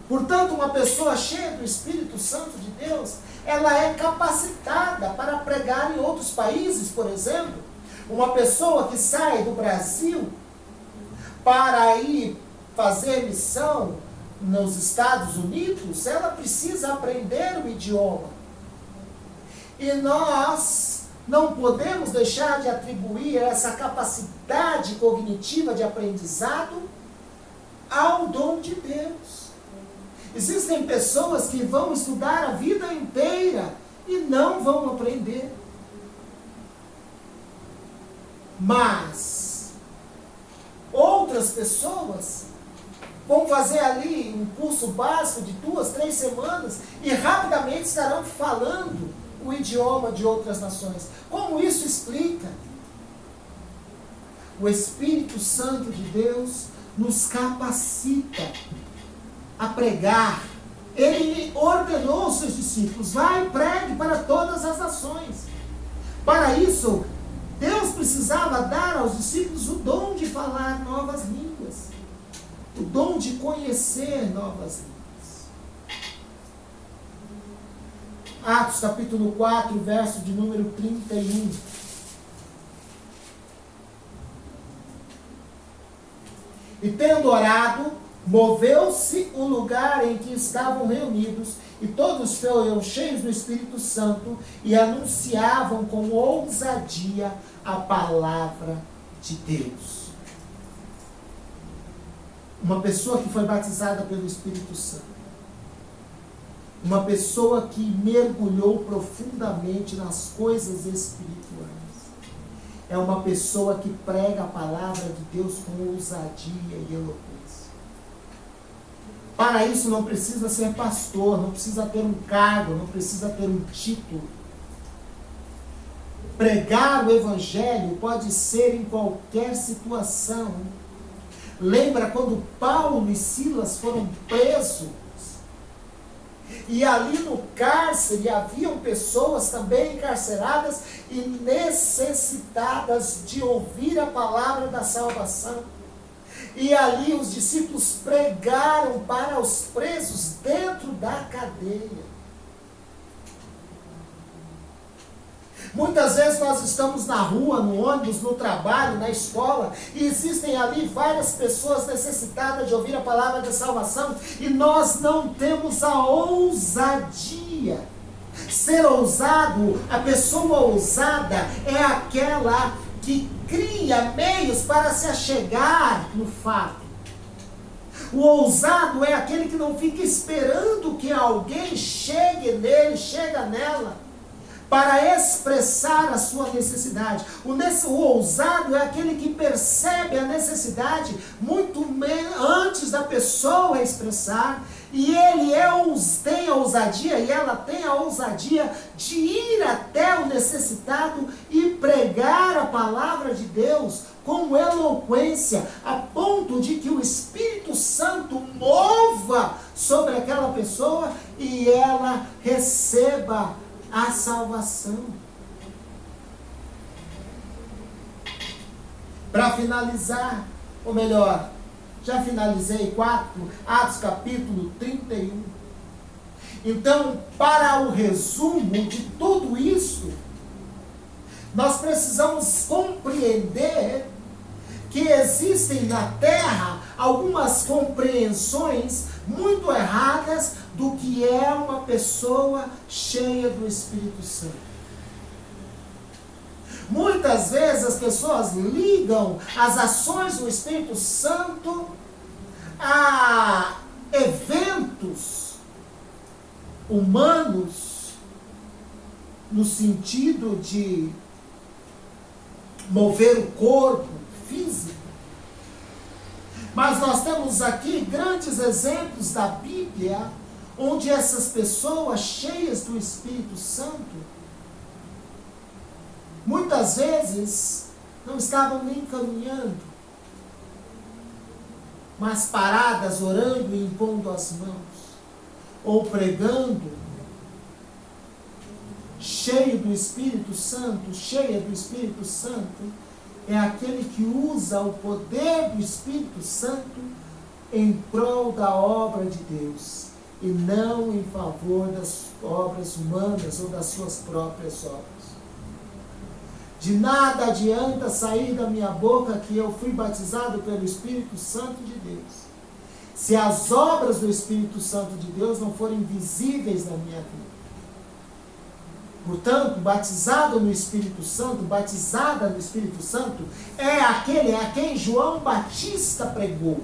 Portanto, uma pessoa cheia do Espírito Santo de Deus, ela é capacitada para pregar em outros países. Por exemplo, uma pessoa que sai do Brasil para ir fazer missão nos Estados Unidos, ela precisa aprender o idioma. E nós não podemos deixar de atribuir essa capacidade cognitiva de aprendizado ao dom de Deus. Existem pessoas que vão estudar a vida inteira e não vão aprender. Mas outras pessoas vão fazer ali um curso básico de 2, 3 semanas e rapidamente estarão falando o idioma de outras nações. Como isso explica? O Espírito Santo de Deus nos capacita a pregar. Ele ordenou aos seus discípulos: vai e pregue para todas as nações. Para isso, Deus precisava dar aos discípulos o dom de falar novas línguas, o dom de conhecer novas línguas. Atos capítulo 4, verso de número 31. E tendo orado, moveu-se o lugar em que estavam reunidos, e todos foram cheios do Espírito Santo e anunciavam com ousadia a palavra de Deus. Uma pessoa que foi batizada pelo Espírito Santo, uma pessoa que mergulhou profundamente nas coisas espirituais, é uma pessoa que prega a palavra de Deus com ousadia e eloquência. Para isso não precisa ser pastor, não precisa ter um cargo, não precisa ter um título. Pregar o evangelho pode ser em qualquer situação. Lembra quando Paulo e Silas foram presos? E ali no cárcere haviam pessoas também encarceradas e necessitadas de ouvir a palavra da salvação. E ali os discípulos pregaram para os presos dentro da cadeia. Muitas vezes nós estamos na rua, no ônibus, no trabalho, na escola, e existem ali várias pessoas necessitadas de ouvir a palavra da salvação, e nós não temos a ousadia. Ser ousado, a pessoa ousada é aquela que cria meios para se achegar no fato. O ousado é aquele que não fica esperando que alguém chegue nele, chega nela, para expressar a sua necessidade. O ousado é aquele que percebe a necessidade muito antes da pessoa expressar, e ele tem a ousadia, e ela tem a ousadia de ir até o necessitado e pregar a palavra de Deus com eloquência, a ponto de que o Espírito Santo mova sobre aquela pessoa e ela receba a salvação. Para finalizar, ou melhor, já finalizei 4, Atos capítulo 31. Então, para o resumo de tudo isso, nós precisamos compreender que existem na terra algumas compreensões muito erradas do que é uma pessoa cheia do Espírito Santo. Muitas vezes as pessoas ligam as ações do Espírito Santo a eventos humanos, no sentido de mover o corpo físico. Mas nós temos aqui grandes exemplos da Bíblia, onde essas pessoas cheias do Espírito Santo, muitas vezes não estavam nem caminhando, mas paradas, orando e impondo as mãos, ou pregando, cheio do Espírito Santo, cheia do Espírito Santo, é aquele que usa o poder do Espírito Santo em prol da obra de Deus, e não em favor das obras humanas ou das suas próprias obras. De nada adianta sair da minha boca que eu fui batizado pelo Espírito Santo de Deus, se as obras do Espírito Santo de Deus não forem visíveis na minha vida. Portanto, batizado no Espírito Santo, batizada no Espírito Santo, é aquele a quem João Batista pregou.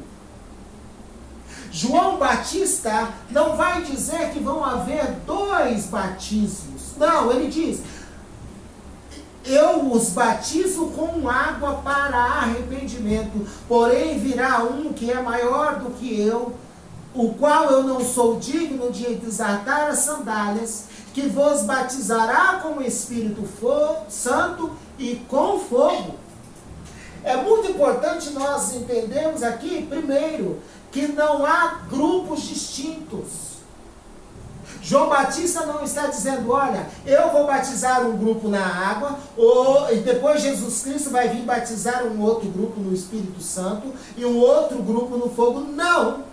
João Batista não vai dizer que vão haver 2 batismos. Não, ele diz: eu os batizo com água para arrependimento, porém virá um que é maior do que eu, o qual eu não sou digno de desatar as sandálias, que vos batizará com o Espírito Santo e com fogo. É muito importante nós entendermos aqui, primeiro, que não há grupos distintos. João Batista não está dizendo, olha, eu vou batizar um grupo na água, e depois Jesus Cristo vai vir batizar um outro grupo no Espírito Santo e um outro grupo no fogo. Não!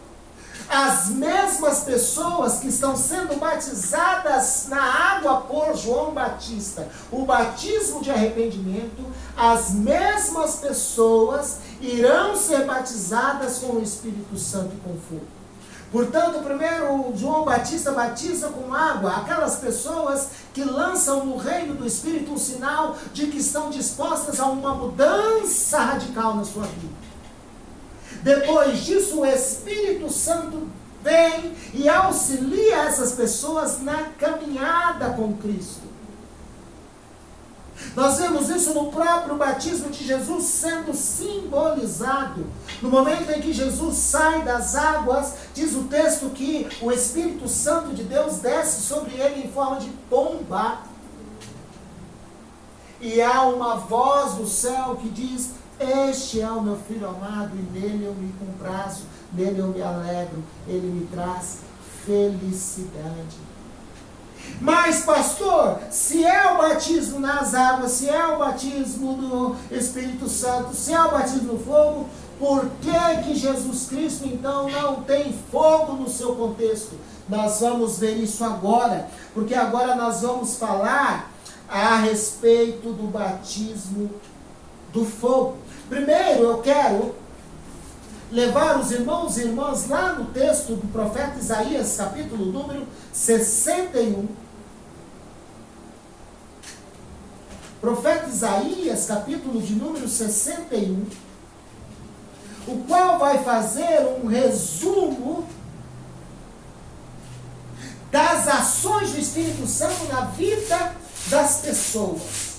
As mesmas pessoas que estão sendo batizadas na água por João Batista, o batismo de arrependimento, as mesmas pessoas irão ser batizadas com o Espírito Santo e com fogo. Portanto, primeiro João Batista batiza com água aquelas pessoas que lançam no reino do Espírito um sinal de que estão dispostas a uma mudança radical na sua vida. Depois disso, o Espírito Santo vem e auxilia essas pessoas na caminhada com Cristo. Nós vemos isso no próprio batismo de Jesus sendo simbolizado. No momento em que Jesus sai das águas, diz o texto que o Espírito Santo de Deus desce sobre ele em forma de pomba. E há uma voz do céu que diz: este é o meu Filho amado e nele eu me comprazo, nele eu me alegro, ele me traz felicidade. Mas, pastor, se é o batismo nas águas, se é o batismo do Espírito Santo, se é o batismo no fogo, por que Jesus Cristo então não tem fogo no seu contexto? Nós vamos ver isso agora, porque agora nós vamos falar a respeito do batismo do fogo. Primeiro eu quero levar os irmãos e irmãs lá no texto do profeta Isaías, capítulo número 61. Profeta Isaías, capítulo de número 61, o qual vai fazer um resumo das ações do Espírito Santo na vida das pessoas.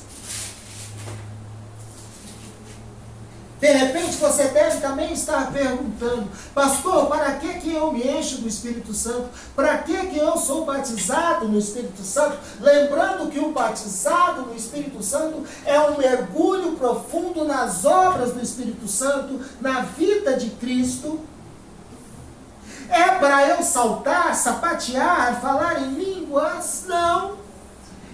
De repente você deve também estar perguntando: pastor, para que eu me encho do Espírito Santo? Para que eu sou batizado no Espírito Santo? Lembrando que o batizado no Espírito Santo é um mergulho profundo nas obras do Espírito Santo, na vida de Cristo. É para eu saltar, sapatear, falar em línguas? Não.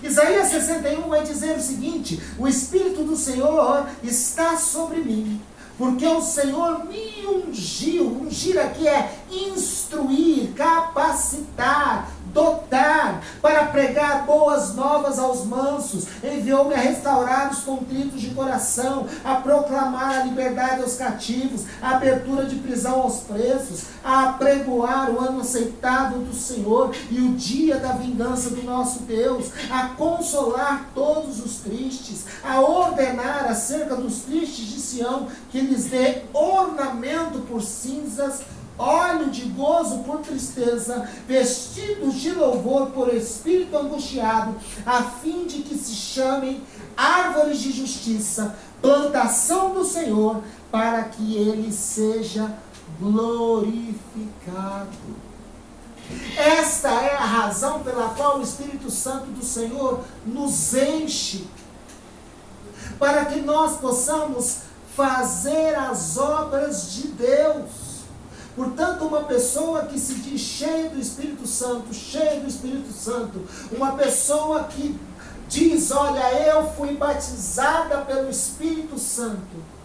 Isaías 61 vai dizer o seguinte: o Espírito do Senhor está sobre mim, porque o Senhor me ungiu. Ungir aqui é instruir, capacitar, dotar, para pregar boas novas aos mansos. Enviou-me a restaurar os contritos de coração, a proclamar a liberdade aos cativos, a abertura de prisão aos presos, a apregoar o ano aceitável do Senhor e o dia da vingança do nosso Deus, a consolar todos os tristes, a ordenar acerca dos tristes de Sião que lhes dê ornamento por cinzas, óleo de gozo por tristeza, vestidos de louvor por espírito angustiado, a fim de que se chamem árvores de justiça, plantação do Senhor, para que ele seja glorificado. Esta é a razão pela qual o Espírito Santo do Senhor nos enche, para que nós possamos fazer as obras de Deus. Portanto, uma pessoa que se diz cheia do Espírito Santo, uma pessoa que diz: olha, eu fui batizada pelo Espírito Santo,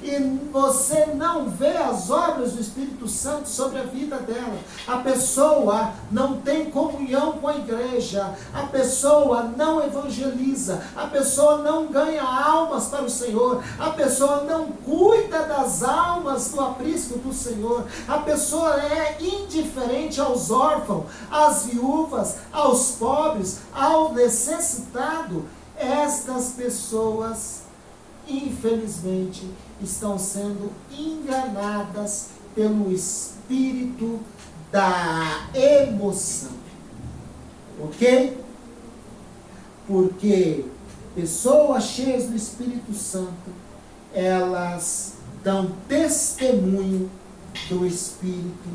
e você não vê as obras do Espírito Santo sobre a vida dela, a pessoa não tem comunhão com a igreja, a pessoa não evangeliza, a pessoa não ganha almas para o Senhor, a pessoa não cuida das almas do aprisco do Senhor, a pessoa é indiferente aos órfãos, às viúvas, aos pobres, ao necessitado. Estas pessoas, infelizmente, estão sendo enganadas pelo espírito da emoção. Ok? Porque pessoas cheias do Espírito Santo, elas dão testemunho do Espírito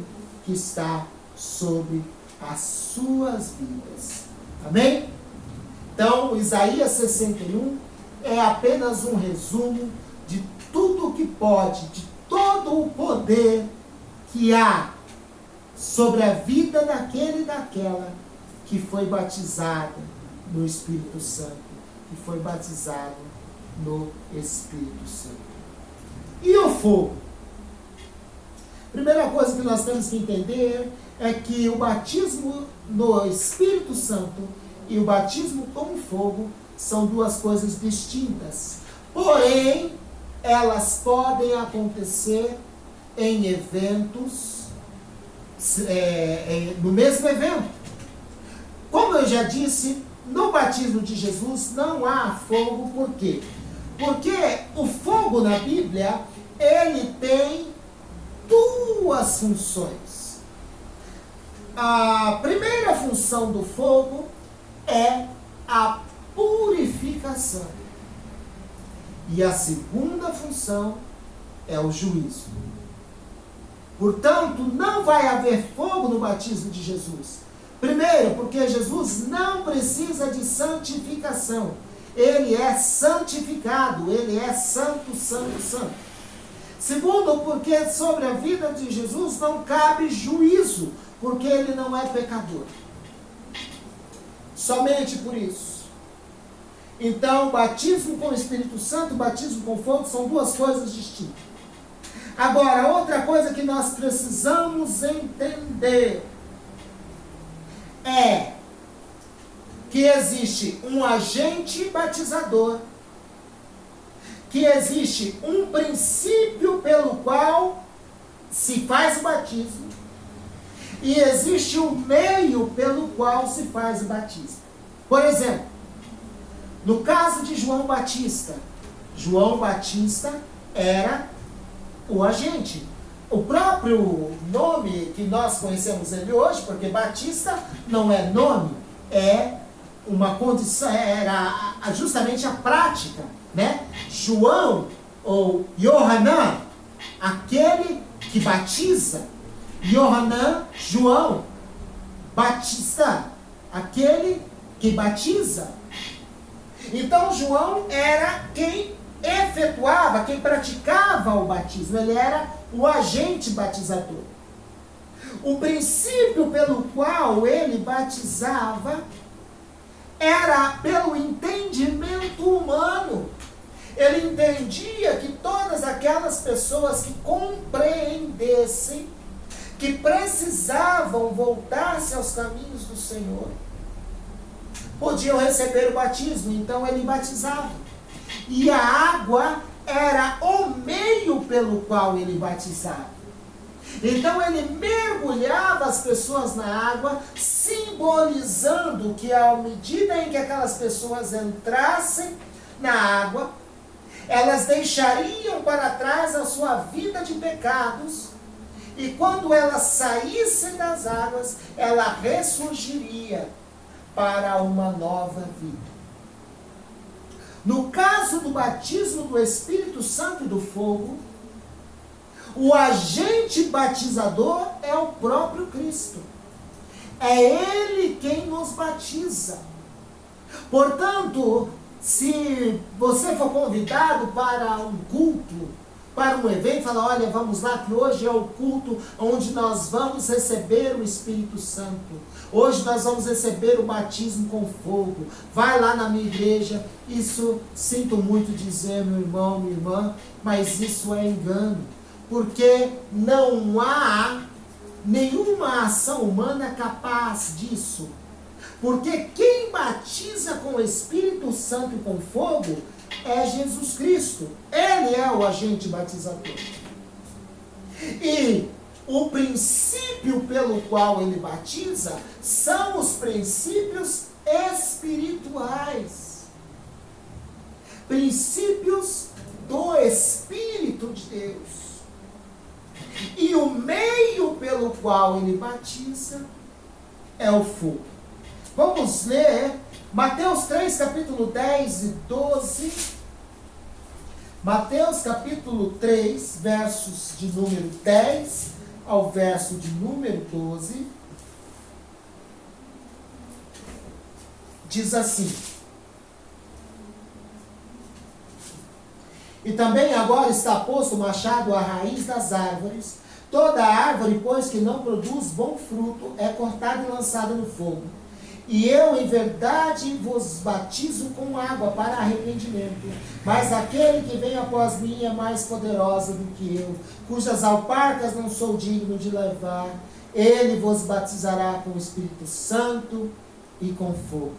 que está sobre as suas vidas. Amém? Então, Isaías 61 é apenas um resumo de tudo o que pode, de todo o poder que há sobre a vida daquele e daquela que foi batizada no Espírito Santo, que foi batizado no Espírito Santo. E o fogo? Primeira coisa que nós temos que entender é que o batismo no Espírito Santo e o batismo com fogo são duas coisas distintas. Porém, elas podem acontecer em eventos, no mesmo evento. Como eu já disse, no batismo de Jesus não há fogo. Por quê? Porque o fogo na Bíblia, ele tem duas funções. A primeira função do fogo é a purificação. E a segunda função é o juízo. Portanto, não vai haver fogo no batismo de Jesus. Primeiro, porque Jesus não precisa de santificação. Ele é santificado, ele é santo, santo, santo. Segundo, porque sobre a vida de Jesus não cabe juízo, porque ele não é pecador. Somente por isso. Então, batismo com o Espírito Santo, batismo com fogo, são duas coisas distintas. Agora, outra coisa que nós precisamos entender é que existe um agente batizador, que existe um princípio pelo qual se faz o batismo, e existe um meio pelo qual se faz o batismo. Por exemplo, no caso de João Batista era o agente. O próprio nome que nós conhecemos ele hoje, porque Batista não é nome, é uma condição, era justamente a prática, né? João ou Yohanan, aquele que batiza. Yohanan, João. Batista, aquele que batiza. Então João era quem efetuava, quem praticava o batismo. Ele era o agente batizador. O princípio pelo qual ele batizava era pelo entendimento humano. Ele entendia que todas aquelas pessoas que compreendessem que precisavam voltar-se aos caminhos do Senhor podiam receber o batismo. Então ele batizava. E a água era o meio pelo qual ele batizava. Então ele mergulhava as pessoas na água, simbolizando que à medida em que aquelas pessoas entrassem na água, elas deixariam para trás a sua vida de pecados, e quando elas saíssem das águas, ela ressurgiria para uma nova vida. No caso do batismo do Espírito Santo e do fogo, o agente batizador é o próprio Cristo. É Ele quem nos batiza. Portanto, se você for convidado para um culto, para um evento, fala, olha, vamos lá que hoje é o culto onde nós vamos receber o Espírito Santo. Hoje nós vamos receber o batismo com fogo. Vai lá na minha igreja. Isso, sinto muito dizer, meu irmão, minha irmã, mas isso é engano. Porque não há nenhuma ação humana capaz disso. Porque quem batiza com o Espírito Santo e com fogo é Jesus Cristo. Ele é o agente batizador. E o princípio pelo qual ele batiza são os princípios espirituais. Princípios do Espírito de Deus. E o meio pelo qual ele batiza é o fogo. Vamos ler Mateus 3, capítulo 10 e 12. Mateus capítulo 3, versos de número 10 ao verso de número 12. Diz assim: E também agora está posto o machado à raiz das árvores. Toda árvore, pois, que não produz bom fruto, é cortada e lançada no fogo. E eu, em verdade, vos batizo com água para arrependimento. Mas aquele que vem após mim é mais poderoso do que eu, cujas alparcas não sou digno de levar. Ele vos batizará com o Espírito Santo e com fogo.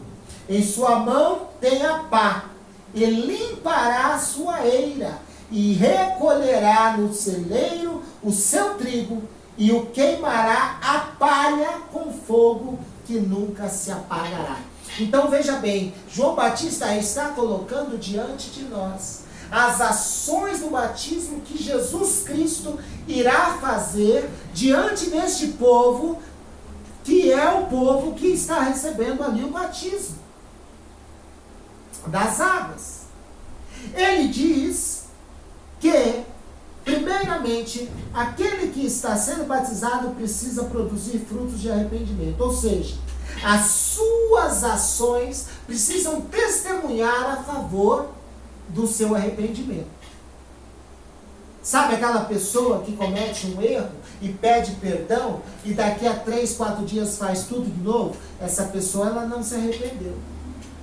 Em sua mão tem a pá, e limpará a sua eira, e recolherá no celeiro o seu trigo, e o queimará a palha com fogo que nunca se apagará. Então veja bem, João Batista está colocando diante de nós as ações do batismo que Jesus Cristo irá fazer diante deste povo, que é o povo que está recebendo ali o batismo das águas. Ele diz que, primeiramente, aquele que está sendo batizado precisa produzir frutos de arrependimento. Ou seja, as suas ações precisam testemunhar a favor do seu arrependimento. Sabe aquela pessoa que comete um erro e pede perdão e daqui a 3, 4 dias faz tudo de novo? Essa pessoa, ela não se arrependeu.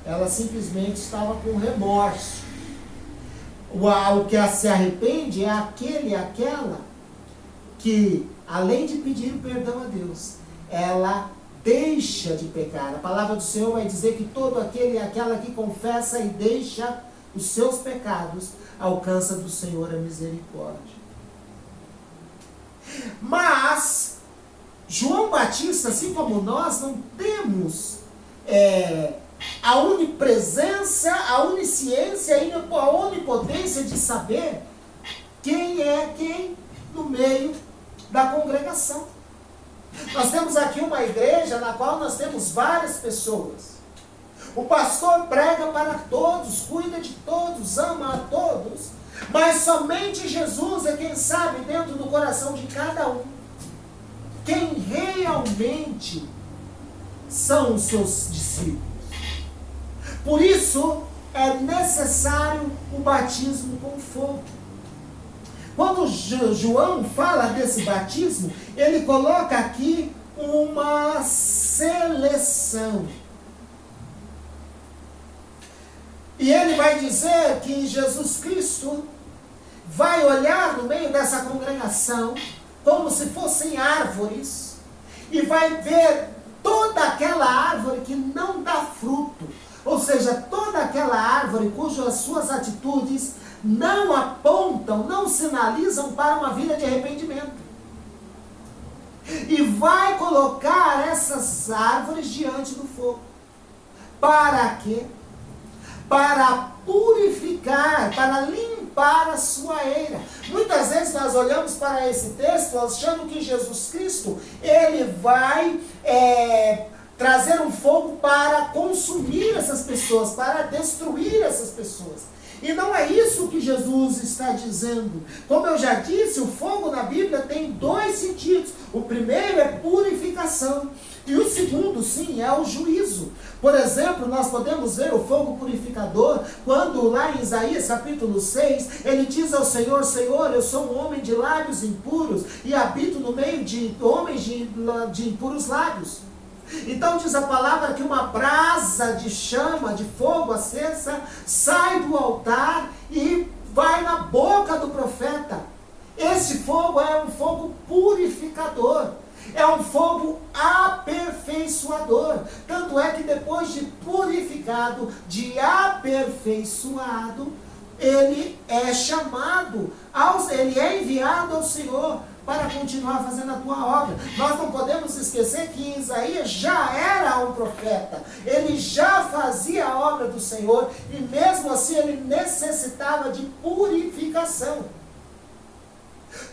Ela simplesmente estava com remorso. O que se arrepende é aquela que, além de pedir perdão a Deus, ela deixa de pecar. A palavra do Senhor vai dizer que todo aquele e aquela que confessa e deixa os seus pecados, alcança do Senhor a misericórdia. Mas João Batista, assim como nós, não temos a onipresença, a onisciência e a onipotência de saber quem é quem no meio da congregação. Nós temos aqui uma igreja na qual nós temos várias pessoas. O pastor prega para todos, cuida de todos, ama a todos, mas somente Jesus é quem sabe dentro do coração de cada um quem realmente são os seus discípulos. Por isso é necessário o batismo com fogo. Quando João fala desse batismo, ele coloca aqui uma seleção. E ele vai dizer que Jesus Cristo vai olhar no meio dessa congregação como se fossem árvores e vai ver toda aquela árvore que não dá fruto. Ou seja, toda aquela árvore cujas suas atitudes não apontam, não sinalizam para uma vida de arrependimento. E vai colocar essas árvores diante do fogo. Para quê? Para purificar, para limpar a sua eira. Muitas vezes nós olhamos para esse texto achando que Jesus Cristo, ele vai trazer um fogo para consumir essas pessoas, para destruir essas pessoas. E não é isso que Jesus está dizendo. Como eu já disse, o fogo na Bíblia tem 2 sentidos. O primeiro é purificação. E o segundo, sim, é o juízo. Por exemplo, nós podemos ver o fogo purificador quando lá em Isaías capítulo 6, ele diz ao Senhor: Senhor, eu sou um homem de lábios impuros e habito no meio de homens de impuros lábios. Então diz a palavra que uma brasa de chama, de fogo acesa, sai do altar e vai na boca do profeta. Esse fogo é um fogo purificador. É um fogo aperfeiçoador. Tanto é que depois de purificado, de aperfeiçoado, ele é chamado, ele é enviado ao Senhor para continuar fazendo a tua obra. Nós não podemos esquecer que Isaías já era um profeta. Ele já fazia a obra do Senhor e mesmo assim ele necessitava de purificação.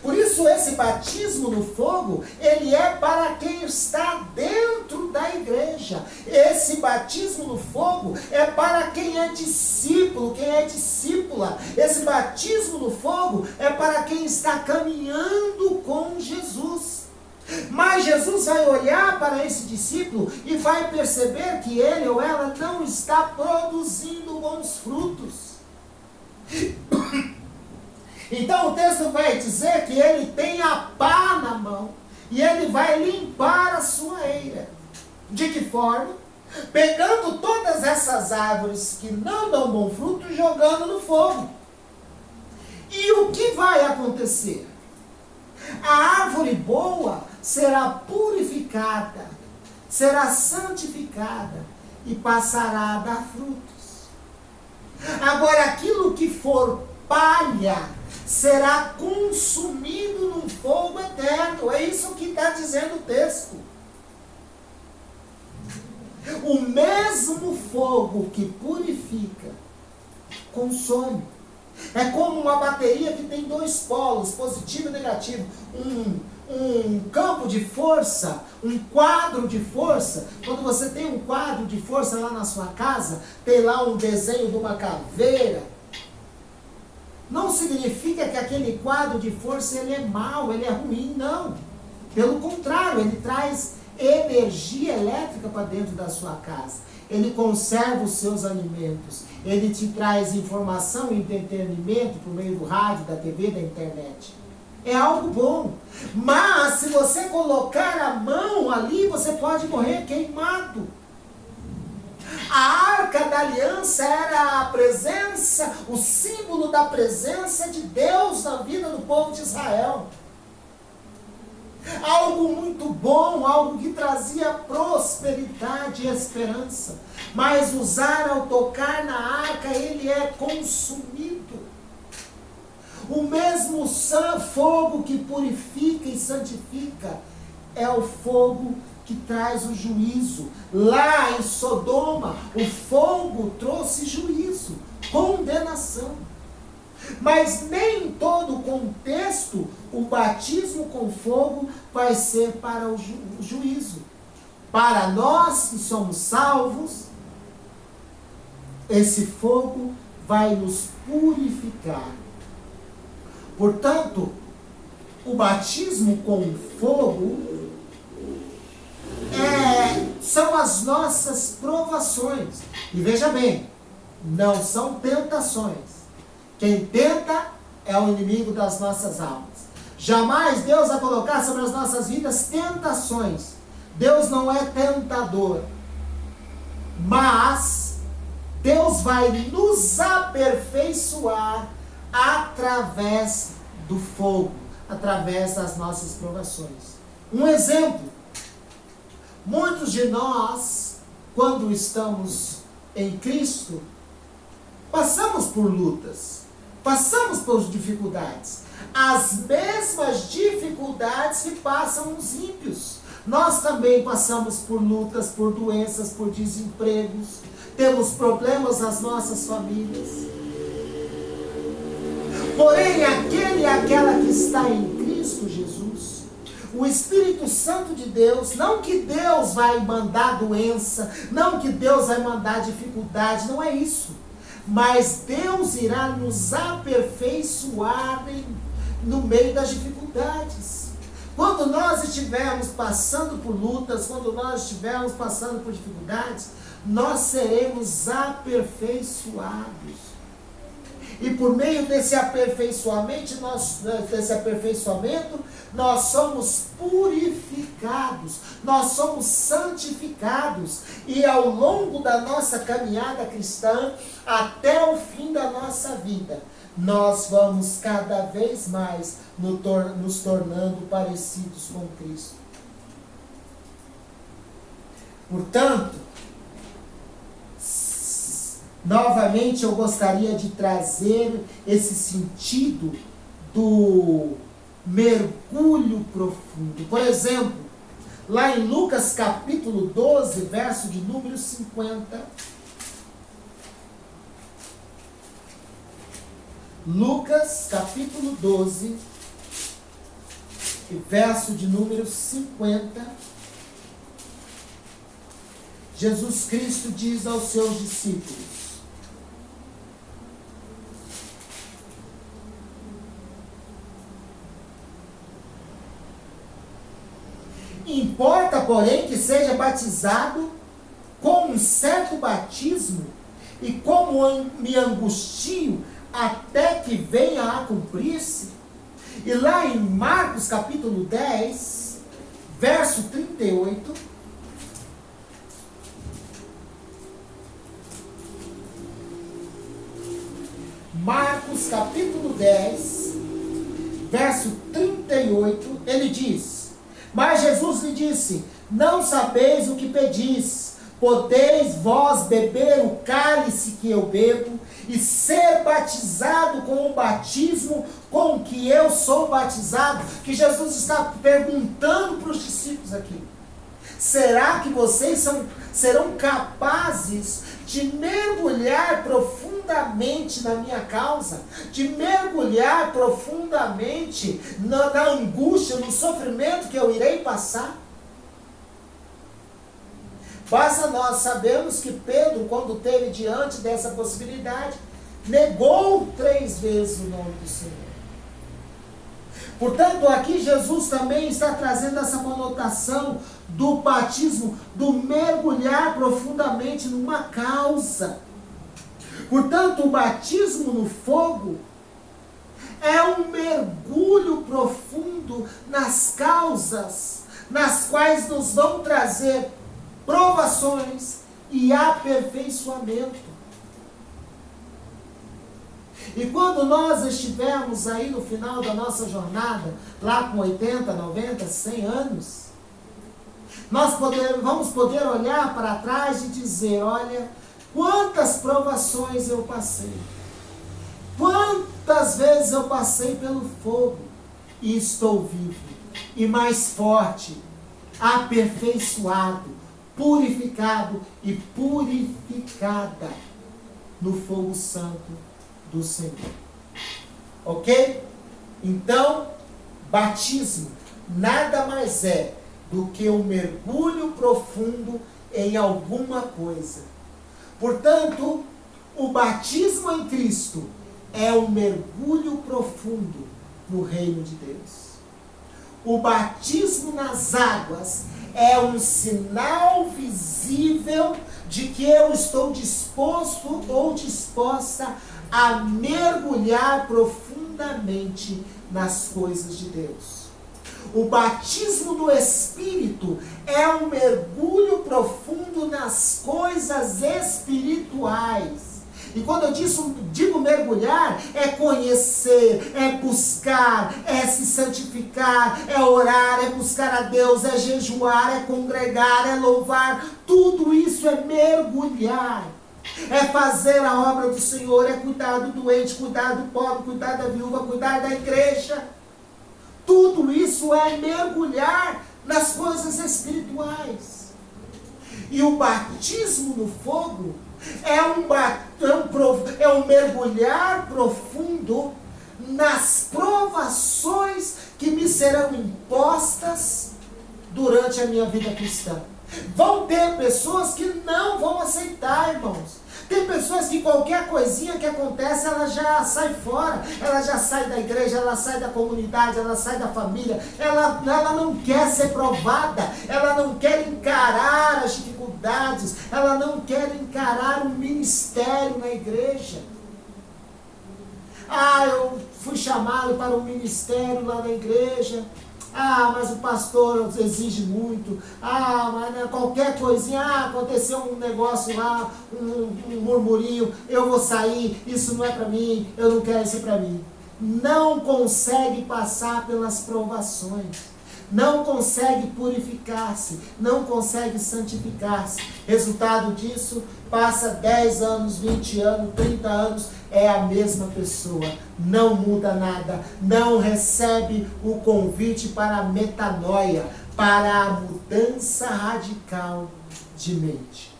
Por isso esse batismo no fogo, ele é para quem está dentro da igreja. Esse batismo no fogo é para quem é discípulo, quem é discípula. Esse batismo no fogo é para quem está caminhando com Jesus. Mas Jesus vai olhar para esse discípulo e vai perceber que ele ou ela não está produzindo bons frutos. Então o texto vai dizer que ele tem a pá na mão e ele vai limpar a sua eira. De que forma? pegando todas essas árvores que não dão bom fruto e jogando no fogo. E o que vai acontecer? A árvore boa será purificada, será santificada e passará a dar frutos. Agora, aquilo que for palha será consumido num fogo eterno. É isso que está dizendo o texto. O mesmo fogo que purifica, consome. É como uma bateria que tem dois polos, positivo e negativo. Um campo de força, um quadro de força. Quando você tem um quadro de força lá na sua casa, tem lá um desenho de uma caveira. Não significa que aquele quadro de força ele é mau, ele é ruim, não. Pelo contrário, ele traz energia elétrica para dentro da sua casa. Ele conserva os seus alimentos. Ele te traz informação e entretenimento por meio do rádio, da TV, da internet. É algo bom. Mas se você colocar a mão ali, você pode morrer queimado. A arca da aliança era a presença, o símbolo da presença de Deus na vida do povo de Israel. Algo muito bom, algo que trazia prosperidade e esperança. Mas usar ao tocar na arca, ele é consumido. O mesmo fogo que purifica e santifica é o fogo que traz o juízo. Lá em Sodoma, o fogo trouxe juízo, condenação. Mas nem em todo o contexto o batismo com fogo vai ser para o juízo. Para nós que somos salvos, esse fogo vai nos purificar. Portanto, o batismo com fogo são as nossas provações. E veja bem, não são tentações. Quem tenta é o inimigo das nossas almas. Jamais Deus vai colocar sobre as nossas vidas tentações. Deus não é tentador. Mas Deus vai nos aperfeiçoar através do fogo, através das nossas provações. Um exemplo. Muitos de nós, quando estamos em Cristo, passamos por lutas, passamos por dificuldades. As mesmas dificuldades que passam os ímpios. Nós também passamos por lutas, por doenças, por desempregos. Temos problemas nas nossas famílias. Porém, aquele e aquela que está em Cristo Jesus, o Espírito Santo de Deus, não que Deus vai mandar doença, não que Deus vai mandar dificuldade, não é isso. Mas Deus irá nos aperfeiçoar no meio das dificuldades. Quando nós estivermos passando por lutas, quando nós estivermos passando por dificuldades, nós seremos aperfeiçoados. E por meio desse aperfeiçoamento, nós somos purificados, nós somos santificados. E ao longo da nossa caminhada cristã, até o fim da nossa vida, nós vamos cada vez mais nos tornando parecidos com Cristo. Portanto, novamente eu gostaria de trazer esse sentido do mergulho profundo. Por exemplo, lá em Lucas capítulo 12, verso de número 50. Lucas capítulo 12, verso de número 50. Jesus Cristo diz aos seus discípulos: importa, porém, que seja batizado com um certo batismo, e como me angustio até que venha a cumprir-se. E lá em Marcos capítulo 10, verso 38, Marcos capítulo 10, verso 38, ele diz: mas Jesus lhe disse: não sabeis o que pedis. Podeis vós beber o cálice que eu bebo e ser batizado com o batismo com que eu sou batizado? Que Jesus está perguntando para os discípulos aqui. Será que vocês serão capazes de mergulhar profundamente na minha causa? De mergulhar profundamente na angústia, no sofrimento que eu irei passar? Basta nós sabermos que Pedro, quando teve diante dessa possibilidade, negou 3 vezes o nome do Senhor. Portanto, aqui Jesus também está trazendo essa conotação do batismo, do mergulhar profundamente numa causa. Portanto, o batismo no fogo é um mergulho profundo nas causas, nas quais nos vão trazer provações e aperfeiçoamento. E quando nós estivermos aí no final da nossa jornada, lá com 80, 90, 100 anos, nós vamos poder olhar para trás e dizer: olha, quantas provações eu passei, quantas vezes eu passei pelo fogo, e estou vivo, e mais forte, aperfeiçoado, purificado e purificada no fogo santo do Senhor. Ok? Então, batismo nada mais é do que um mergulho profundo em alguma coisa. Portanto, o batismo em Cristo é um mergulho profundo no reino de Deus. O batismo nas águas é um sinal visível de que eu estou disposto ou disposta a mergulhar profundamente nas coisas de Deus. O batismo do Espírito é um mergulho profundo nas coisas espirituais. E quando eu digo mergulhar, é conhecer, é buscar, é se santificar, é orar, é buscar a Deus, é jejuar, é congregar, é louvar. Tudo isso é mergulhar. É fazer a obra do Senhor, é cuidar do doente, cuidar do pobre, cuidar da viúva, cuidar da igreja. Tudo isso é mergulhar nas coisas espirituais. E o batismo no fogo é um mergulhar profundo nas provações que me serão impostas durante a minha vida cristã. Vão ter pessoas que não vão aceitar, irmãos. Tem pessoas que qualquer coisinha que acontece, ela já sai fora, ela já sai da igreja, ela sai da comunidade, ela sai da família, ela não quer ser provada, ela não quer encarar as dificuldades, ela não quer encarar o ministério na igreja. Eu fui chamado para um ministério lá na igreja. Mas o pastor exige muito. Mas qualquer coisinha, aconteceu um negócio lá, um murmurinho, eu vou sair, isso não é para mim, eu não quero isso para mim. Não consegue passar pelas provações. Não consegue purificar-se, não consegue santificar-se. Resultado disso, passa 10 anos, 20 anos, 30 anos, é a mesma pessoa, não muda nada, não recebe o convite para a metanoia, para a mudança radical de mente.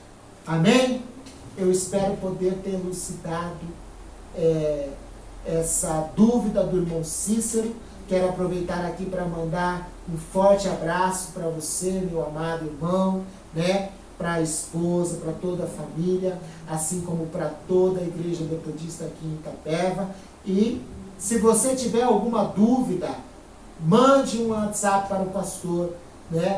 Amém? Eu espero poder ter elucidado essa dúvida do irmão Cícero. Quero aproveitar aqui para mandar um forte abraço para você, meu amado irmão, para a esposa, para toda a família, assim como para toda a igreja metodista aqui em Itapeva. E se você tiver alguma dúvida, mande um WhatsApp para o pastor,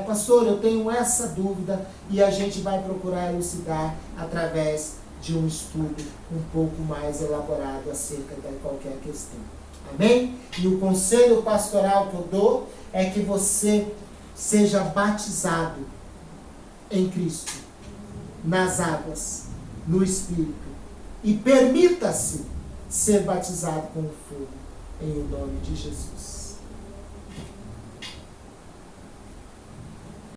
Pastor, eu tenho essa dúvida, e a gente vai procurar elucidar através de um estudo um pouco mais elaborado acerca de qualquer questão. Amém? E o conselho pastoral que eu dou é que você seja batizado em Cristo, nas águas, no Espírito, e permita-se ser batizado com o fogo, em o nome de Jesus.